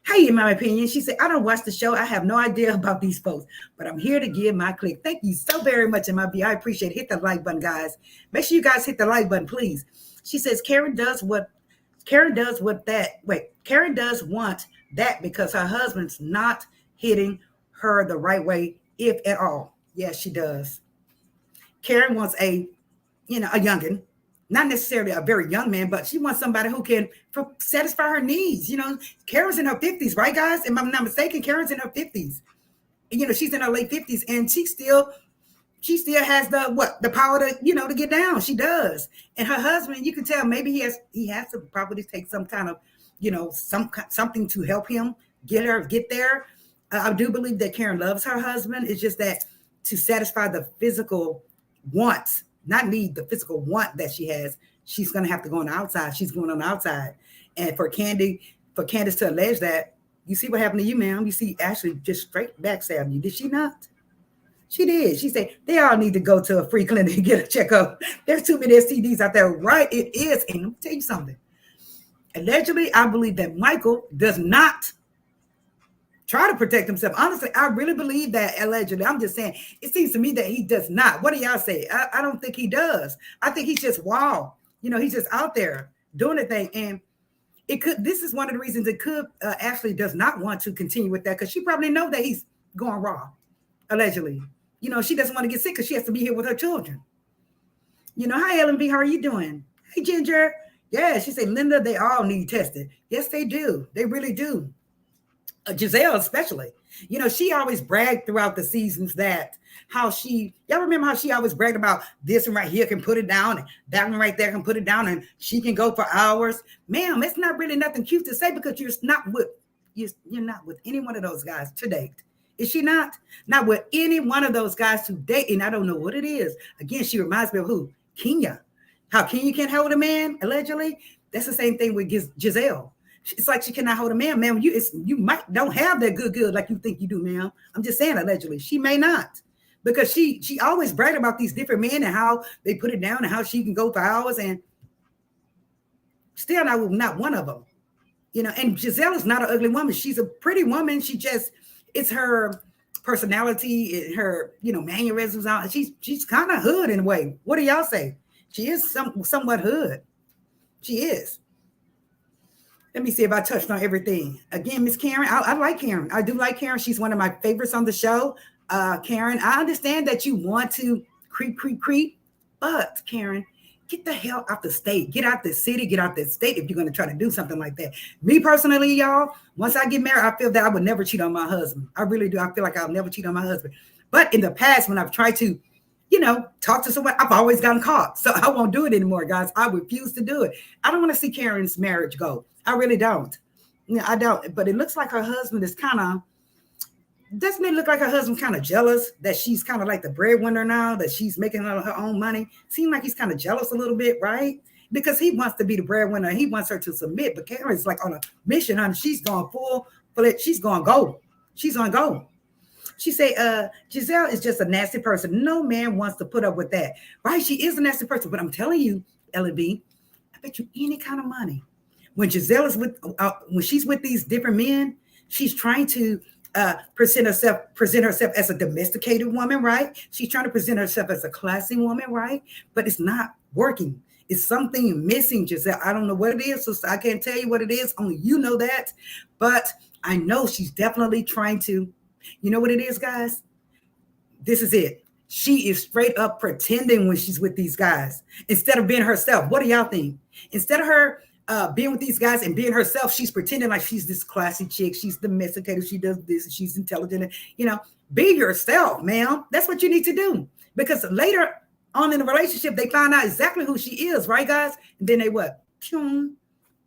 Speaker 1: Hey, in my opinion, she said, I don't watch the show. I have no idea about these folks, but I'm here to give my click. Thank you so very much, MIB. I appreciate it. Hit the like button, guys. Make sure you guys hit the like button, please. She says, Karen does want that because her husband's not hitting her the right way, if at all. Yes, she does. Karen wants a youngin'. Not necessarily a very young man, but she wants somebody who can satisfy her needs. Karen's in her 50s, right, guys? If I'm not mistaken, Karen's in her 50s. She's in her late 50s, and she still has the power to, to get down. She does. And her husband, you can tell maybe he has to probably take some kind of, something to help him get there. I do believe that Karen loves her husband. It's just that to satisfy the physical wants, not need, the physical want that she has, she's going to have to go on the outside. She's going on the outside. And for Candace to allege that, you see what happened to you, ma'am? You see Ashley just straight backstab you. Did she not? She did. She said, they all need to go to a free clinic and get a checkup. There's too many STDs out there, right? It is. And let me tell you something. Allegedly, I believe that Michael does not try to protect himself. Honestly, I really believe that allegedly. I'm just saying, it seems to me that he does not. What do y'all say? I don't think he does. I think he's just wild. He's just out there doing a thing. And this is one of the reasons it could Ashley does not want to continue with that, because she probably know that he's going raw, allegedly. She doesn't want to get sick because she has to be here with her children. Hi, Ellen B. How are you doing? Hey, Ginger. Yeah, she said, Linda, they all need tested. Yes, they do. They really do. Giselle especially. She always bragged throughout the seasons that y'all remember how she always bragged about this one right here can put it down and that one right there can put it down and she can go for hours. Ma'am, it's not really nothing cute to say because you're not with any one of those guys to date. Is she not? Not with any one of those guys to date. And I don't know what it is. Again, she reminds me of who? Kenya. How Kenya can't hold a man, allegedly. That's the same thing with Giselle. It's like she cannot hold a man, ma'am. You might don't have that good like you think you do, ma'am. I'm just saying, allegedly. She may not. Because she always bragged about these different men and how they put it down and how she can go for hours, and still not one of them. And Giselle is not an ugly woman. She's a pretty woman. It's her personality, her, mannerisms out. She's kind of hood in a way. What do y'all say? She is somewhat hood. She is. Let me see if I touched on everything. Again, Miss Karen, I like Karen. I do like Karen. She's one of my favorites on the show. Karen, I understand that you want to creep, but Karen, get the hell out the state. Get out the city, get out the state if you're going to try to do something like that. Me personally, y'all, once I get married, I feel that I would never cheat on my husband. I really do. I feel like I'll never cheat on my husband. But in the past, when I've tried to, talk to someone, I've always gotten caught. So I won't do it anymore, guys. I refuse to do it. I don't want to see Karen's marriage go. I really don't. I don't. But it looks like her husband is doesn't it look like her husband's kind of jealous that she's kind of like the breadwinner now, that she's making her own money? Seems like he's kind of jealous a little bit, right? Because he wants to be the breadwinner. He wants her to submit. But Karen's like on a mission, honey. She's going full for it. She's going go. She's on go. She say, Giselle is just a nasty person. No man wants to put up with that, right? She is a nasty person. But I'm telling you, L&B, I bet you any kind of money. When Giselle is when she's with these different men, she's trying to present herself as a domesticated woman, right? She's trying to present herself as a classy woman, right? But it's not working. It's something missing, Giselle. I don't know what it is, so I can't tell you what it is. Only you know that. But I know she's definitely trying to. You know what it is, guys? This is it. She is straight up pretending when she's with these guys instead of being herself. What do y'all think? Instead of her being with these guys and being herself, she's pretending like she's this classy chick. She's domesticated. She does this. She's intelligent. Be yourself, ma'am. That's what you need to do. Because later on in the relationship, they find out exactly who she is, right, guys? And then they what?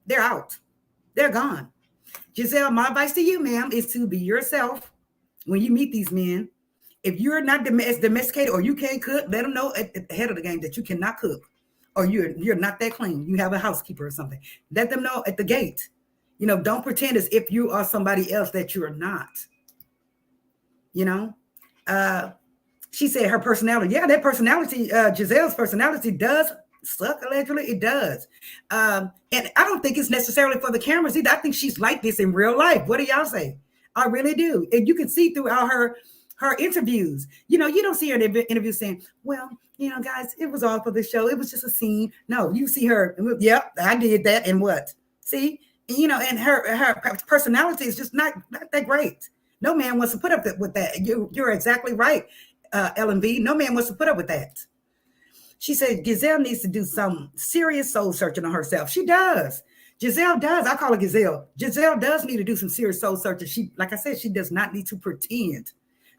Speaker 1: They're out. They're gone. Giselle, my advice to you, ma'am, is to be yourself when you meet these men. If you're not domesticated or you can't cook, let them know at the head of the game that you cannot cook, or you're not that clean. You have a housekeeper or something. Let them know at the gate. Don't pretend as if you are somebody else that you're not. She said her personality. Yeah, that personality, Giselle's personality does suck, allegedly. It does. And I don't think it's necessarily for the cameras either. I think she's like this in real life. What do y'all say? I really do. And you can see throughout her interviews. You don't see her in interviews saying, well, guys, it was all for the show. It was just a scene. No, you see her. Yep, I did that. And what? See? And her personality is just not that great. No man wants to put up with that. You're exactly right, LMV. No man wants to put up with that. She said Giselle needs to do some serious soul searching on herself. She does. Giselle does. I call her Giselle. Giselle does need to do some serious soul searching. She, like I said, she does not need to pretend.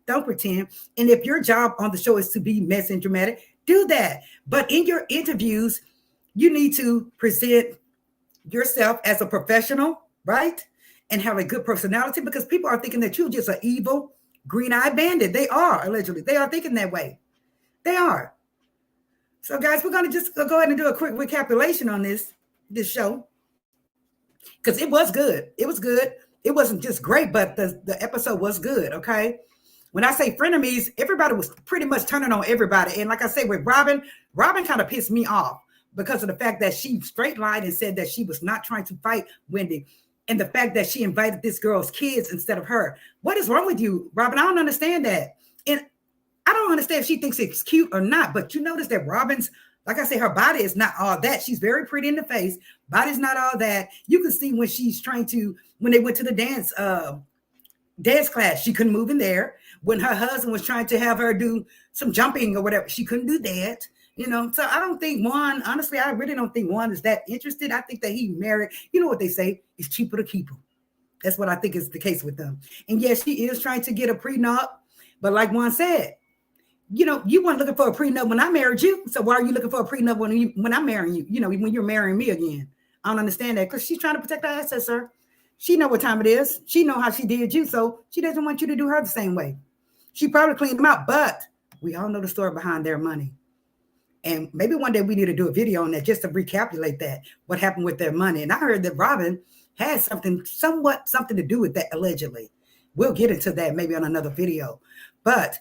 Speaker 1: Don't pretend. And if your job on the show is to be messy and dramatic, do that. But in your interviews, you need to present yourself as a professional, right? And have a good personality, because people are thinking that you're just an evil, green-eyed bandit. They are, allegedly. They are thinking that way. They are. So, guys, we're going to just go ahead and do a quick recapitulation on this show, because it was good. It was good. It wasn't just great, but the episode was good, okay? When I say frenemies, everybody was pretty much turning on everybody. And like I said, with Robyn kind of pissed me off because of the fact that she straight lied and said that she was not trying to fight Wendy. And the fact that she invited this girl's kids instead of her. What is wrong with you, Robyn? I don't understand that. And I don't understand if she thinks it's cute or not. But you notice that Robyn's, like I say, her body is not all that. She's very pretty in the face. Body's not all that. You can see when she's trying to, when they went to the dance class, she couldn't move in there. When her husband was trying to have her do some jumping or whatever, she couldn't do that. So I don't think Juan, honestly, I really don't think Juan is that interested. I think that he married, you know what they say, it's cheaper to keep him. That's what I think is the case with them. And yes, she is trying to get a prenup. But like Juan said, you weren't looking for a prenup when I married you. So why are you looking for a prenup when I'm marrying you? When you're marrying me again. I don't understand that, because she's trying to protect her assets, sir. She know what time it is. She know how she did you. So she doesn't want you to do her the same way. She probably cleaned them out, but we all know the story behind their money. And maybe one day we need to do a video on that just to recapitulate that, what happened with their money. And I heard that Robyn had something to do with that, allegedly. We'll get into that maybe on another video. But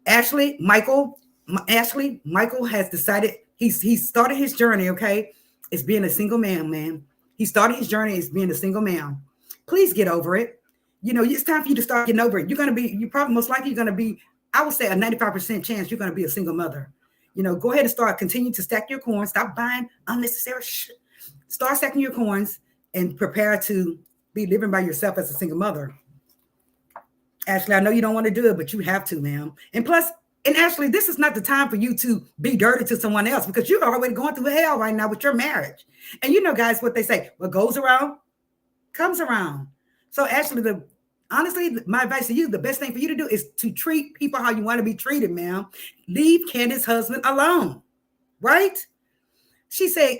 Speaker 1: Michael has decided he's started his journey, okay? It's being a single man. He started his journey as being a single man. Please get over it. It's time for you to start getting over it. You're probably most likely going to be, I would say a 95% chance you're going to be a single mother. Go ahead and continue to stack your coins. Stop buying unnecessary shit. Start stacking your coins and prepare to be living by yourself as a single mother. Ashley, I know you don't want to do it, but you have to, ma'am. And plus, Ashley, this is not the time for you to be dirty to someone else, because you're already going through hell right now with your marriage. And guys, what they say, what goes around comes around. So Ashley, honestly, my advice to you, the best thing for you to do is to treat people how you want to be treated, ma'am. Leave Candace's husband alone, right? She said,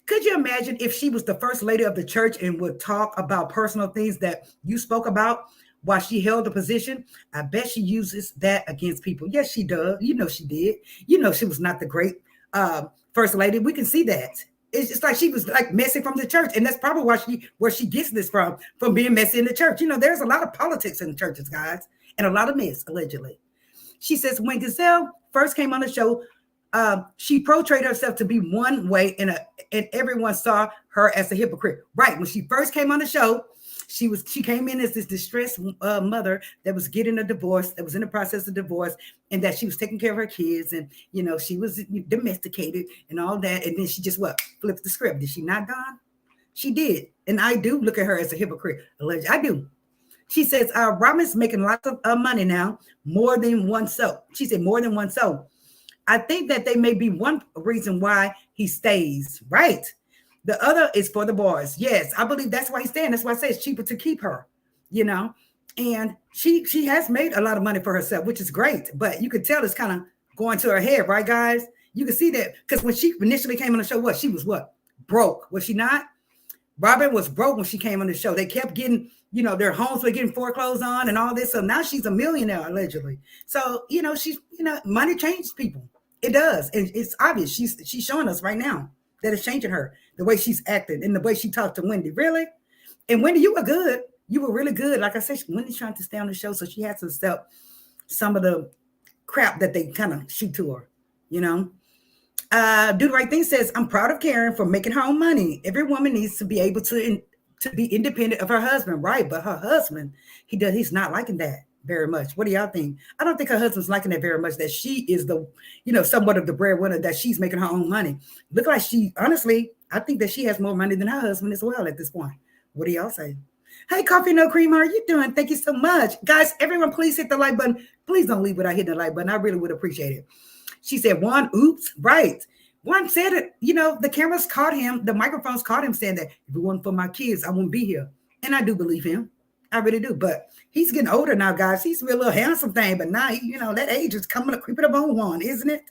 Speaker 1: could you imagine if she was the first lady of the church and would talk about personal things that you spoke about while she held the position? I bet she uses that against people. Yes, she does. She did. She was not the great first lady. We can see that. It's just like she was like messy from the church. And that's probably where she gets this from being messy in the church. There's a lot of politics in the churches, guys, and a lot of mess, allegedly. She says, when Giselle first came on the show, she portrayed herself to be one way and everyone saw her as a hypocrite. Right. When she first came on the show, she came in as this distressed mother that was getting a divorce, that was in the process of divorce, and that she was taking care of her kids, and she was domesticated and all that. And then she just flipped the script. Did she not, Don? She did. And I do look at her as a hypocrite. I do. She says, Robyn's making lots of money now, more than one so. She said more than one so. I think that they may be one reason why he stays, right? The other is for the boys. Yes, I believe that's why he's staying. That's why I say it's cheaper to keep her, And she has made a lot of money for herself, which is great. But you could tell it's kind of going to her head, right, guys? You can see that because when she initially came on the show, she was broke, was she not? Robyn was broke when she came on the show. They kept getting, their homes were getting foreclosed on and all this. So now she's a millionaire, allegedly. So, she's, money changes people. It does. And it's obvious. She's showing us right now that it's changing her, the way she's acting and the way she talked to Wendy. Really? And Wendy, you were good. You were really good. Like I said, Wendy's trying to stay on the show, so she has to accept some of the crap that they kind of shoot to her, Do the Right Thing says, I'm proud of Karen for making her own money. Every woman needs to be able to be independent of her husband, right? But her husband, he's not liking that very much. What do y'all think? I don't think her husband's liking that very much, that she is the, somewhat of the breadwinner, that she's making her own money. Look like honestly, I think that she has more money than her husband as well at this point. What do y'all say? Hey, Coffee No Cream, how are you doing? Thank you so much. Guys, everyone, please hit the like button. Please don't leave without hitting the like button. I really would appreciate it. She said, Juan, oops, right. Juan said it, the cameras caught him, the microphones caught him saying that if it wasn't for my kids, I wouldn't be here. And I do believe him. I really do. But he's getting older now, guys. He's a little handsome thing, but now, that age is creeping up on Juan, isn't it?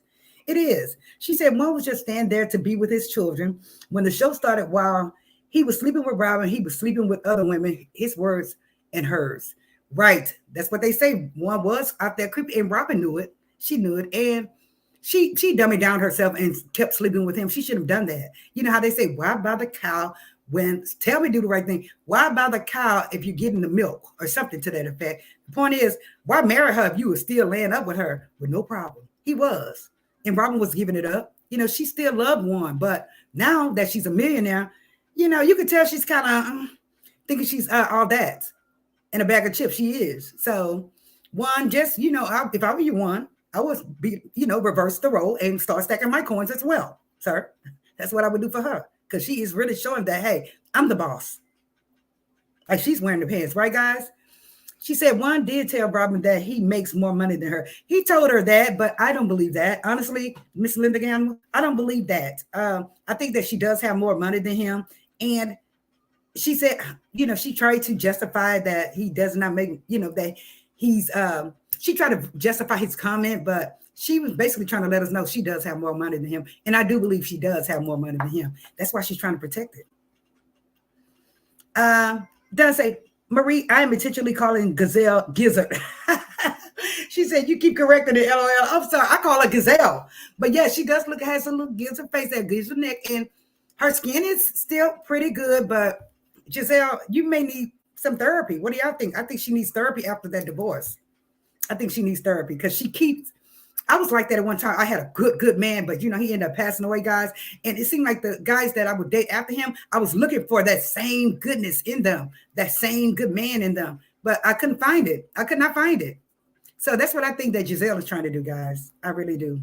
Speaker 1: It is. She said Juan was just standing there to be with his children. When the show started, while he was sleeping with Robyn, he was sleeping with other women, his words and hers. Right. That's what they say. Juan was out there creepy, and Robyn knew it. She knew it. And she dummied down herself and kept sleeping with him. She shouldn't have done that. You know how they say, why buy the cow tell me do the right thing. Why buy the cow if you're getting the milk or something to that effect? The point is, why marry her if you were still laying up with her with no problem? He was. And Robyn was giving it up. She still loved Juan. But now that she's a millionaire, you could tell she's kind of thinking she's all that in a bag of chips. She is. So Juan, just, if I were you, Juan, I would be, reverse the role and start stacking my coins as well, sir. That's what I would do for her, because she is really showing that, hey, I'm the boss. Like, she's wearing the pants, right, guys? She said Juan did tell Robyn that he makes more money than her. He told her that, but I don't believe that. Honestly, Miss Linda Gamble, I don't believe that. I think that she does have more money than him. And she said, she tried to justify that he does not make, that he's, she tried to justify his comment, but she was basically trying to let us know she does have more money than him. And I do believe she does have more money than him. That's why she's trying to protect it. Does say, Marie, I am intentionally calling Gazelle Gizzard. She said, you keep correcting it, LOL. I'm sorry, I call her Gazelle. But yeah, she does has a little gizzard face, that gizzard neck, and her skin is still pretty good. But Giselle, you may need some therapy. What do y'all think? I think she needs therapy after that divorce. I think she needs therapy, because I was like that at one time. I had a good man, but he ended up passing away, guys. And it seemed like the guys that I would date after him, I was looking for that same goodness in them, that same good man in them. But I couldn't find it. I could not find it. So that's what I think that Giselle is trying to do, guys. I really do.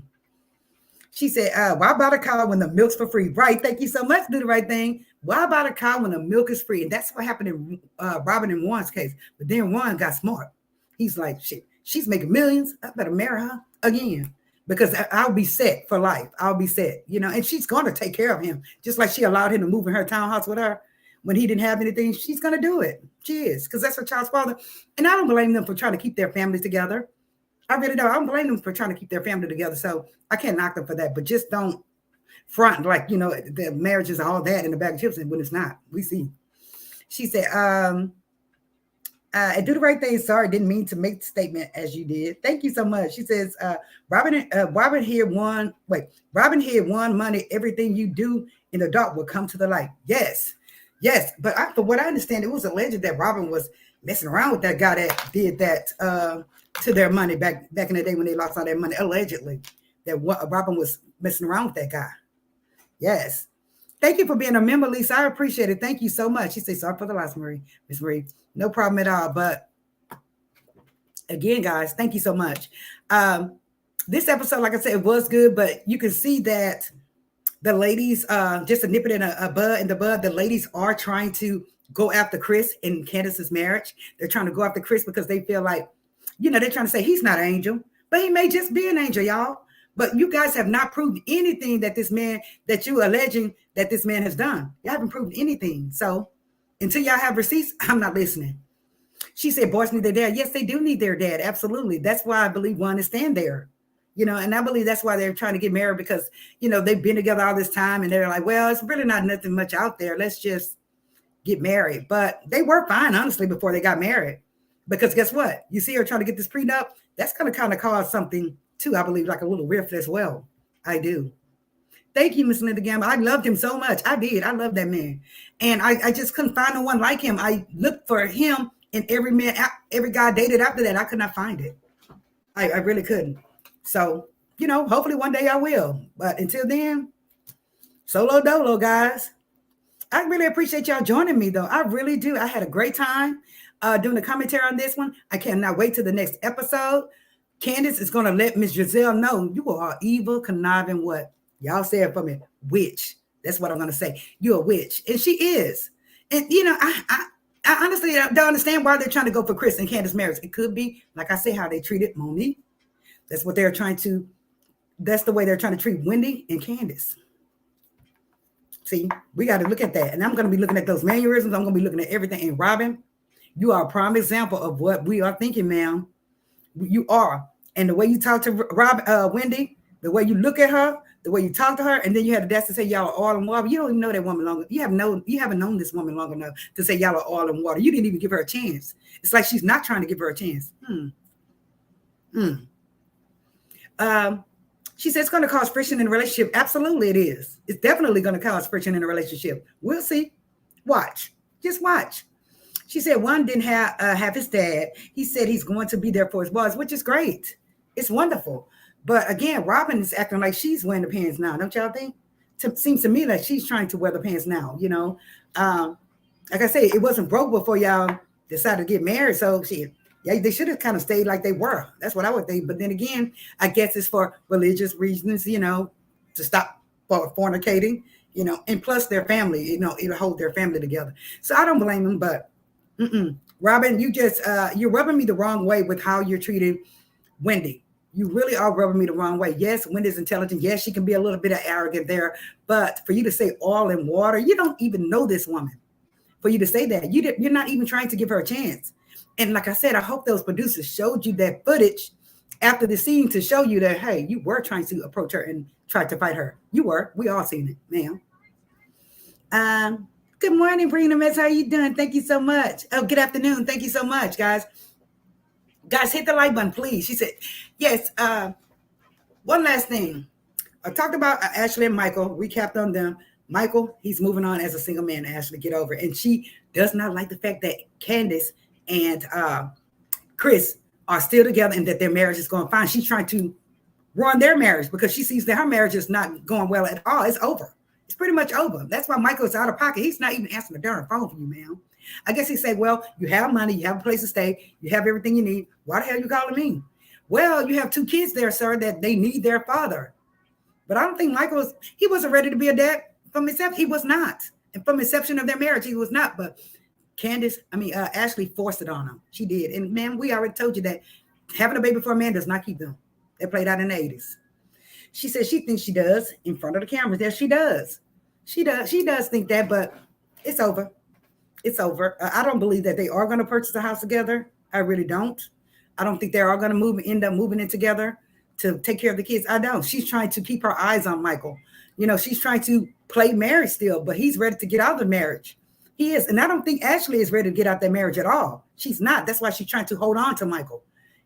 Speaker 1: She said, why buy the cow when the milk's for free? Right. Thank you so much. Do the right thing. Why buy the cow when the milk is free? And that's what happened in Robyn and Juan's case. But then Juan got smart. He's like, shit, she's making millions. I better marry her again, because I'll be set for life. I'll be set, and she's going to take care of him. Just like she allowed him to move in her townhouse with her when he didn't have anything. She's going to do it. She is, because that's her child's father. And I don't blame them for trying to keep their families together. I really don't. I don't blame them for trying to keep their family together. So I can't knock them for that, but just don't front like, the marriage is all that in the bag of chips, and when it's not. We see. She said, I do the right thing. Sorry, didn't mean to make the statement as you did. Thank you so much. She says, Robyn here won money. Everything you do in the dark will come to the light. Yes. But for what I understand, it was alleged that Robyn was messing around with that guy that did that to their money back in the day when they lost all their money. Allegedly, that Robyn was messing around with that guy. Yes. Thank you for being a member, Lisa. I appreciate it. Thank you so much. She said, sorry for the loss, Miss Marie. No problem at all. But again, guys, thank you so much. This episode, like I said, it was good, but you can see that the ladies, just to nip it in the bud, the ladies are trying to go after Chris in Candace's marriage. They're trying to go after Chris because they feel like, they're trying to say he's not an angel, but he may just be an angel, y'all. But you guys have not proved anything that this man, that you alleging that this man has done. You haven't proved anything. So until y'all have receipts, I'm not listening. She said, boys need their dad. Yes, they do need their dad. Absolutely. That's why I believe Juan is stand there. And I believe that's why they're trying to get married, because, they've been together all this time and they're like, well, it's really not nothing much out there. Let's just get married. But they were fine, honestly, before they got married. Because guess what? You see her trying to get this prenup. That's going to kind of cause something too, I believe, like a little rift as well. I do. Thank you, Miss Linda Gamble. I loved him so much. I did. I love that man. And I just couldn't find no one like him. I looked for him in every man, every guy I dated after that. I could not find it. I really couldn't. So, hopefully one day I will. But until then, solo dolo, guys. I really appreciate y'all joining me, though. I really do. I had a great time doing the commentary on this one. I cannot wait to the next episode. Candace is going to let Miss Giselle know you are evil, conniving, what? Y'all say it for me, witch. That's what I'm going to say. You're a witch. And she is. And, I honestly don't understand why they're trying to go for Chris and Candace's marriage. It could be, like I say, how they treated Monique. That's what they're trying to, that's the way they're trying to treat Wendy and Candace. See, we got to look at that. And I'm going to be looking at those mannerisms. I'm going to be looking at everything. And Robyn, you are a prime example of what we are thinking, ma'am. You are. And the way you talk to Wendy, the way you look at her, the way you talk to her, and then you had the audacity to say y'all are oil and water. You don't even know that woman long. You haven't known this woman long enough to say y'all are oil and water. You didn't even give her a chance. It's like she's not trying to give her a chance. She said it's going to cause friction in a relationship. Absolutely, it is. It's definitely going to cause friction in a relationship. We'll see. Watch. Just watch. She said one didn't have his dad. He said he's going to be there for his boys, which is great. It's wonderful. But again, Robyn is acting like she's wearing the pants now. Don't y'all think? Seems to me like she's trying to wear the pants now, Like I say, it wasn't broke before y'all decided to get married. So they should have kind of stayed like they were. That's what I would think. But then again, I guess it's for religious reasons, to stop fornicating, and plus their family, it'll hold their family together. So I don't blame them, but Robyn, you're rubbing me the wrong way with how you're treating Wendy. You really are rubbing me the wrong way. Yes, Wendy's intelligent. Yes, she can be a little bit of arrogant there. But for you to say oil and water, you don't even know this woman. For you to say that, you're not even trying to give her a chance. And like I said, I hope those producers showed you that footage after the scene to show you that, hey, you were trying to approach her and try to fight her. You were. We all seen it, ma'am. Good morning, Brina Metz. How you doing? Thank you so much. Oh, good afternoon. Thank you so much, guys. Guys, hit the like button, please. She said, yes. One last thing. I talked about Ashley and Michael, recapped on them. Michael, he's moving on as a single man. Ashley, get over it. And she does not like the fact that Candace and Chris are still together and that their marriage is going fine. She's trying to ruin their marriage because she sees that her marriage is not going well at all. It's over. It's pretty much over. That's why Michael's out of pocket. He's not even answering the darn phone for you, ma'am. I guess he said, well, you have money, you have a place to stay, you have everything you need. Why the hell are you calling me? Well, you have 2 kids there, sir, that they need their father. But I don't think he wasn't ready to be a dad from inception. He was not. And from inception of their marriage, he was not. But Ashley forced it on him. She did. And man, we already told you that having a baby for a man does not keep them. They played out in the 80s. She said she thinks she does in front of the cameras. Yes, she does. She does think that, but it's over. It's over. I don't believe that they are going to purchase a house together. I really don't. I don't think they are going to end up moving in together to take care of the kids. I don't. She's trying to keep her eyes on Michael. She's trying to play married still, but he's ready to get out of the marriage. He is. And I don't think Ashley is ready to get out that marriage at all. She's not. That's why she's trying to hold on to Michael.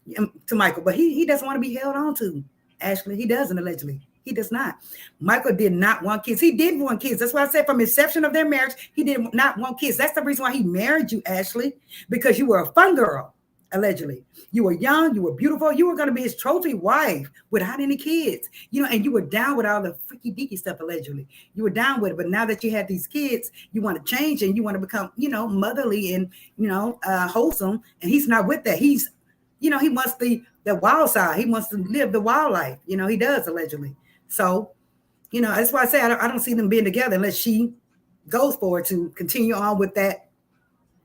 Speaker 1: But he doesn't want to be held on to, Ashley. He doesn't, allegedly. He does not. Michael did not want kids. He did want kids. That's why I said from inception of their marriage, he did not want kids. That's the reason why he married you, Ashley, because you were a fun girl, allegedly. You were young. You were beautiful. You were going to be his trophy wife without any kids, and you were down with all the freaky deaky stuff, allegedly. You were down with it. But now that you had these kids, you want to change and you want to become, motherly and, wholesome. And he's not with that. He's, he wants the wild side. He wants to live the wild life. He does, allegedly. So, that's why I say I don't see them being together unless she goes for it to continue on with that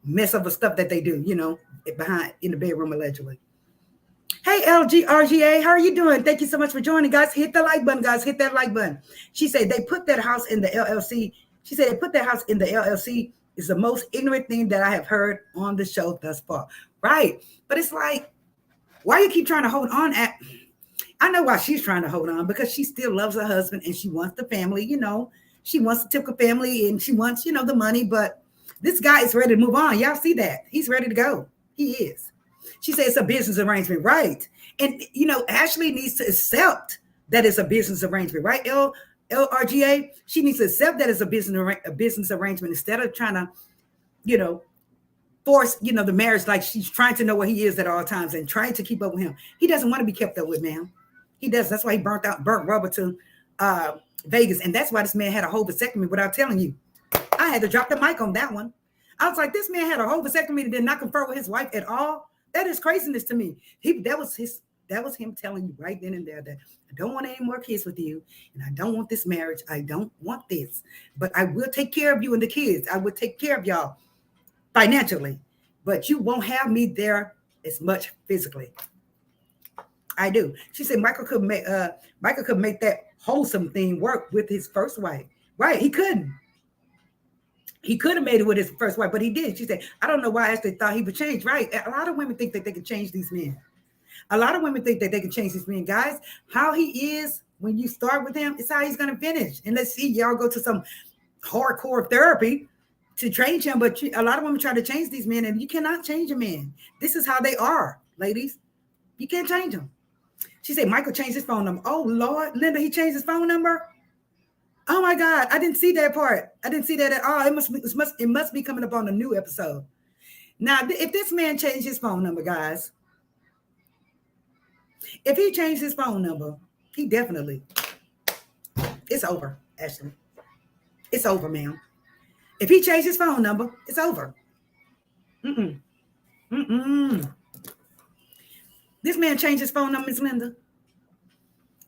Speaker 1: mess of the stuff that they do, behind in the bedroom, allegedly. Hey, LGRGA, how are you doing? Thank you so much for joining, guys. Hit the like button, guys. Hit that like button. She said they put that house in the LLC. She said they put that house in the LLC is the most ignorant thing that I have heard on the show thus far. Right. But it's like, why you keep trying to hold on at... I know why she's trying to hold on, because she still loves her husband and she wants the family, she wants the typical family and she wants, the money. But This guy is ready to move on. Y'all see that? He's ready to go. He is. She said it's a business arrangement, right? And Ashley needs to accept that it's a business arrangement, right? LRGA. She needs to accept that it's a business arrangement instead of trying to, force, the marriage, like she's trying to know where he is at all times and trying to keep up with him. He doesn't want to be kept up with, ma'am. He does. That's why he burnt rubber to Vegas. And that's why this man had a whole vasectomy without telling you. I had to drop the mic on that one. I was like, this man had a whole vasectomy and did not confer with his wife at all. That is craziness to me. That was him telling you right then and there that I don't want any more kids with you, and I don't want this marriage. I don't want this, but I will take care of you and the kids. I will take care of y'all financially, but you won't have me there as much physically. I do. She said Michael could make that wholesome thing work with his first wife. Right? He couldn't. He could have made it with his first wife, but he did. She said, I don't know why Ashley thought he would change. Right? A lot of women think that they can change these men. A lot of women think that they can change these men. Guys, how he is when you start with him, it's how he's going to finish. And let's see, y'all go to some hardcore therapy to change him. But a lot of women try to change these men, and you cannot change a man. This is how they are, ladies. You can't change them. She said Michael changed his phone number. Oh, Lord, Linda, he changed his phone number? Oh, my God. I didn't see that part. I didn't see that at all. It must be coming up on a new episode. Now, if this man changed his phone number, guys, if he changed his phone number, he definitely, it's over, Ashley. It's over, ma'am. If he changed his phone number, it's over. This man changed his phone number, Miss Linda.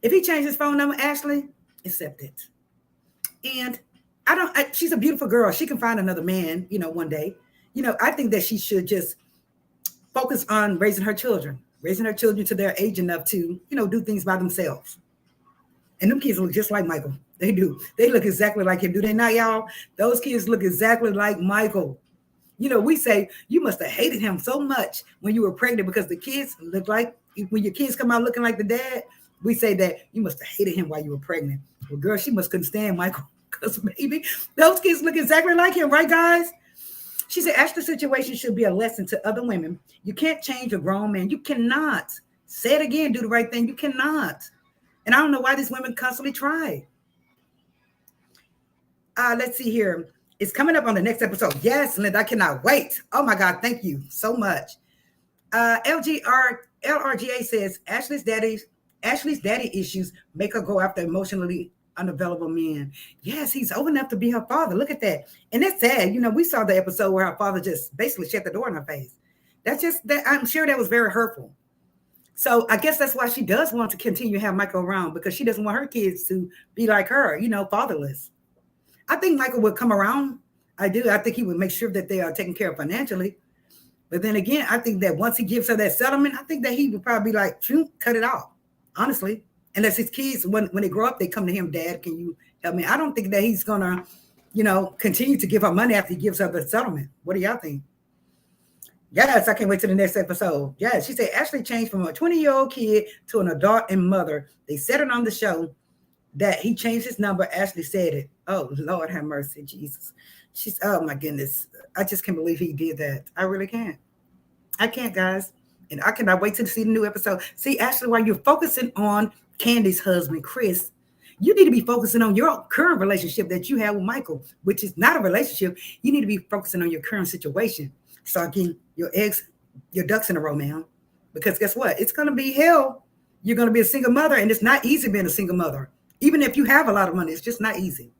Speaker 1: If he changed his phone number, Ashley, accept it. And she's a beautiful girl. She can find another man, one day. I think that she should just focus on raising her children to their age enough to, do things by themselves. And them kids look just like Michael. They do. They look exactly like him. Do they not, y'all? Those kids look exactly like Michael. We say you must have hated him so much when you were pregnant because the kids look like, when your kids come out looking like the dad, we say that you must have hated him while you were pregnant. Well, girl, she must couldn't stand Michael because maybe those kids look exactly like him, right, guys? She said, Ashley's situation should be a lesson to other women. You can't change a grown man. You cannot. Say it again, do the right thing. You cannot. And I don't know why these women constantly try. Let's see here. It's coming up on the next episode. Yes, Linda, I cannot wait. Oh, my God. Thank you so much. LRGA says, Ashley's daddy issues make her go after emotionally unavailable men. Yes, he's old enough to be her father. Look at that. And that's sad. We saw the episode where her father just basically shut the door in her face. That's just that. I'm sure that was very hurtful. So I guess that's why she does want to continue to have Michael around, because she doesn't want her kids to be like her, fatherless. I think Michael would come around. I do. I think he would make sure that they are taken care of financially. But then again, I think that once he gives her that settlement, I think that he would probably be like, cut it off, honestly. Unless his kids, when they grow up, they come to him, Dad, can you help me? I don't think that he's going to, continue to give her money after he gives her the settlement. What do y'all think? Yes, I can't wait to the next episode. Yes, she said Ashley changed from a 20-year-old kid to an adult and mother. They said it on the show that he changed his number. Ashley said it. Oh, Lord have mercy, Jesus. Oh, my goodness. I just can't believe he did that. I really can't. I can't, guys. And I cannot wait to see the new episode. See, Ashley, while you're focusing on Candy's husband, Chris, you need to be focusing on your current relationship that you have with Michael, which is not a relationship. You need to be focusing on your current situation. Start getting your ducks in a row, man. Because guess what? It's going to be hell. You're going to be a single mother, and it's not easy being a single mother. Even if you have a lot of money, it's just not easy.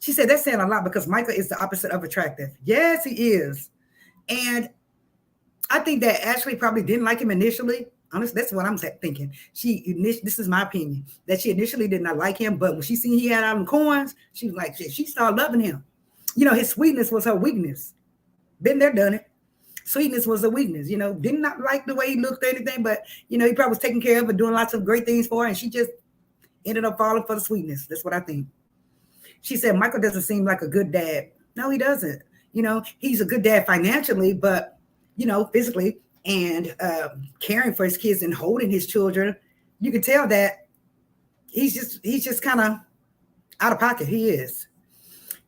Speaker 1: She said that's saying a lot because Michael is the opposite of attractive. Yes, he is. And I think that Ashley probably didn't like him initially. Honestly, that's what I'm thinking. This is my opinion, that she initially did not like him, but when she seen he had all them coins, she was like, she started loving him. His sweetness was her weakness. Been there, done it. Sweetness was a weakness. Did not like the way he looked or anything, but he probably was taking care of her, doing lots of great things for her, and she just ended up falling for the sweetness. That's what I think. She said Michael doesn't seem like a good dad. No, he doesn't. He's a good dad financially, but physically and caring for his kids and holding his children, you can tell that he's just kind of out of pocket. He is.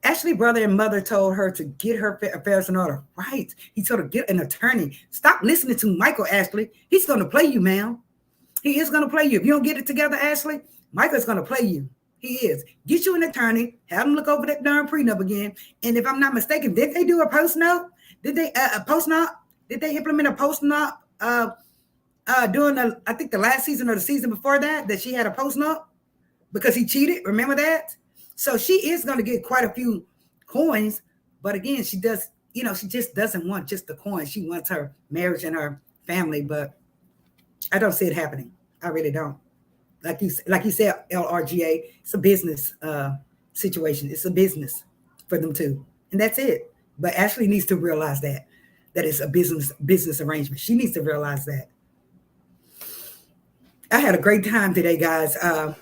Speaker 1: Ashley's brother and mother told her to get her affairs in order. Right. He told her, get an attorney. Stop listening to Michael, Ashley. He's going to play you, ma'am. He is going to play you. If you don't get it together, Ashley, Michael's going to play you. He is. Get you an attorney. Have him look over that darn prenup again. And if I'm not mistaken, did they do a post note? Did they a post note? Did they implement a post note during I think the last season or the season before that she had a post note because he cheated? Remember that? So she is going to get quite a few coins. But again, she just doesn't want just the coins. She wants her marriage and her family. But I don't see it happening. I really don't. Like you said, LRGA, it's a business situation. It's a business for them too. And that's it. But Ashley needs to realize that it's a business arrangement. She needs to realize that. I had a great time today, guys,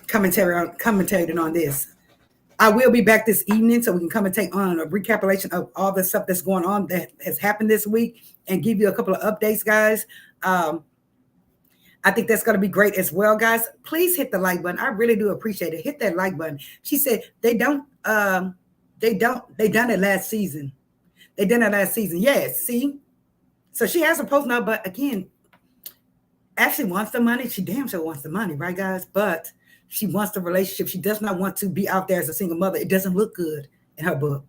Speaker 1: commentating on this. I will be back this evening so we can commentate on a recapitulation of all the stuff that's going on that has happened this week and give you a couple of updates, guys. I think that's going to be great as well, guys. Please hit the like button. I really do appreciate it. Hit that like button. She said they done it last season. They done it last season. Yes, see? So she has a post now, but again, Ashley wants the money. She damn sure wants the money, right, guys? But she wants the relationship. She does not want to be out there as a single mother. It doesn't look good in her book.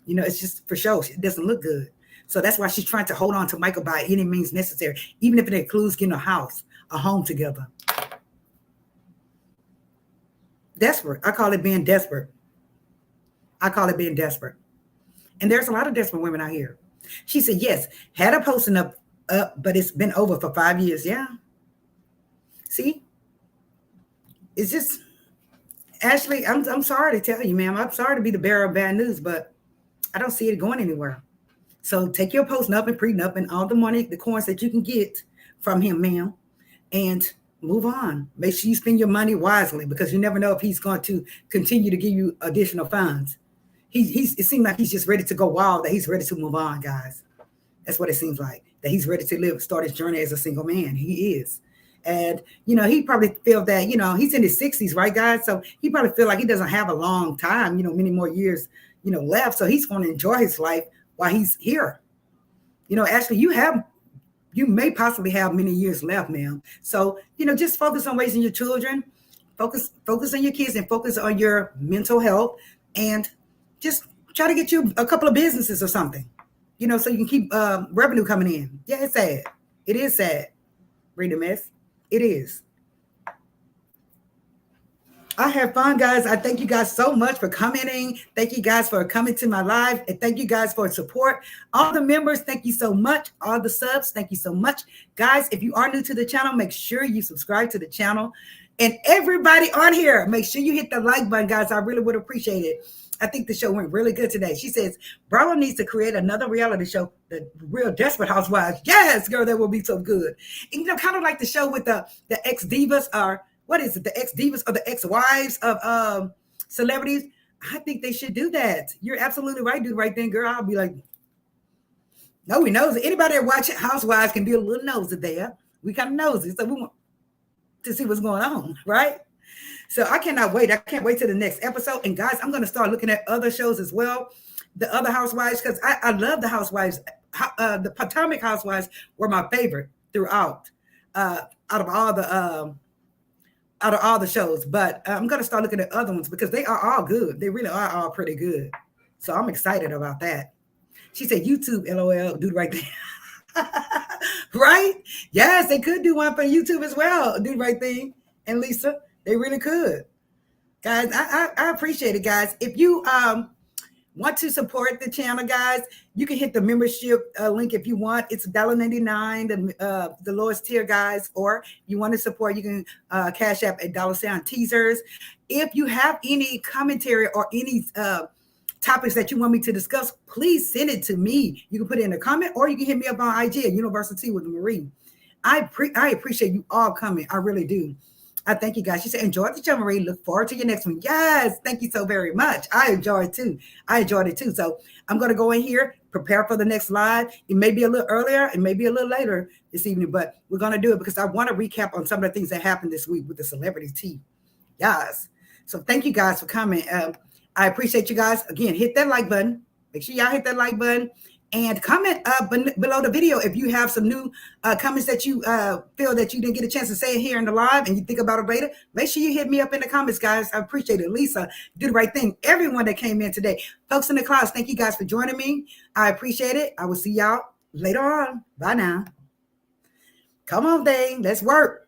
Speaker 1: It's just for show. It doesn't look good. So that's why she's trying to hold on to Michael by any means necessary, even if it includes getting a home together. Desperate. I call it being desperate. And there's a lot of desperate women out here. She said, yes, had a posting up, but it's been over for 5 years. Yeah. See? It's just, Ashley, I'm sorry to tell you, ma'am. I'm sorry to be the bearer of bad news, but I don't see it going anywhere. So take your posting up and prenup and all the money, the coins that you can get from him, ma'am, and move on. Make sure you spend your money wisely because you never know if he's going to continue to give you additional funds. It seems like he's just ready to go wild, that he's ready to move on, guys. That's what it seems like, that he's ready to start his journey as a single man. He is. And, he probably feel that, he's in his 60s, right, guys? So he probably feel like he doesn't have a long time, many more years, left. So he's going to enjoy his life while he's here. Ashley, you may possibly have many years left, ma'am. So, just focus on raising your children, focus on your kids, and focus on your mental health, and just try to get you a couple of businesses or something, so you can keep revenue coming in. Yeah, it's sad. It is sad. Read a mess. It is. I had fun, guys. I thank you guys so much for commenting. Thank you guys for coming to my live. And thank you guys for support. All the members, thank you so much. All the subs, thank you so much. Guys, if you are new to the channel, make sure you subscribe to the channel. And everybody on here, make sure you hit the like button, guys. I really would appreciate it. I think the show went really good today. She says, Bravo needs to create another reality show, The Real Desperate Housewives. Yes, girl, that will be so good. And, kind of like the show with the ex-divas, or what is it, the ex-divas or the ex-wives of celebrities. I think they should do that. You're absolutely right, dude, right then, girl. I'll be like, no, we knows it. Anybody that watch Housewives can be a little nosy there. We kind of nosy, so we want to see what's going on, right? So I cannot wait. I can't wait till the next episode. And guys, I'm going to start looking at other shows as well. The other Housewives, because I love the Housewives. The Potomac Housewives were my favorite throughout, out of all the shows. But I'm going to start looking at other ones because they are all good. They really are all pretty good. So I'm excited about that. She said, YouTube, LOL, dude, right there. Right? Yes, they could do one for YouTube as well, dude, right there. And Lisa, they really could. Guys, I appreciate it, guys. If you want to support the channel, guys, you can hit the membership link if you want. It's $1.99, the lowest tier, guys. Or you want to support, you can cash app at $sign teasers. If you have any commentary or any topics that you want me to discuss, please send it to me. You can put it in a comment, or you can hit me up on IG at Universal Tea with Marie. I appreciate you all coming. I really do. I thank you, guys. She said, enjoy the show, Marie. Look forward to your next one. Yes, thank you so very much. I enjoyed it too. So I'm going to go in here, prepare for the next live. It may be a little earlier, it may be a little later this evening, but we're going to do it because I want to recap on some of the things that happened this week with the celebrity tea. Yes. So thank you guys for coming. I appreciate you guys. Again, hit that like button. Make sure y'all hit that like button. And comment below the video if you have some new comments that you feel that you didn't get a chance to say it here in the live and you think about it later. Make sure you hit me up in the comments, guys. I appreciate it. Lisa, do the right thing. Everyone that came in today. Folks in the clouds, thank you guys for joining me. I appreciate it. I will see y'all later on. Bye now. Come on, Dane. Let's work.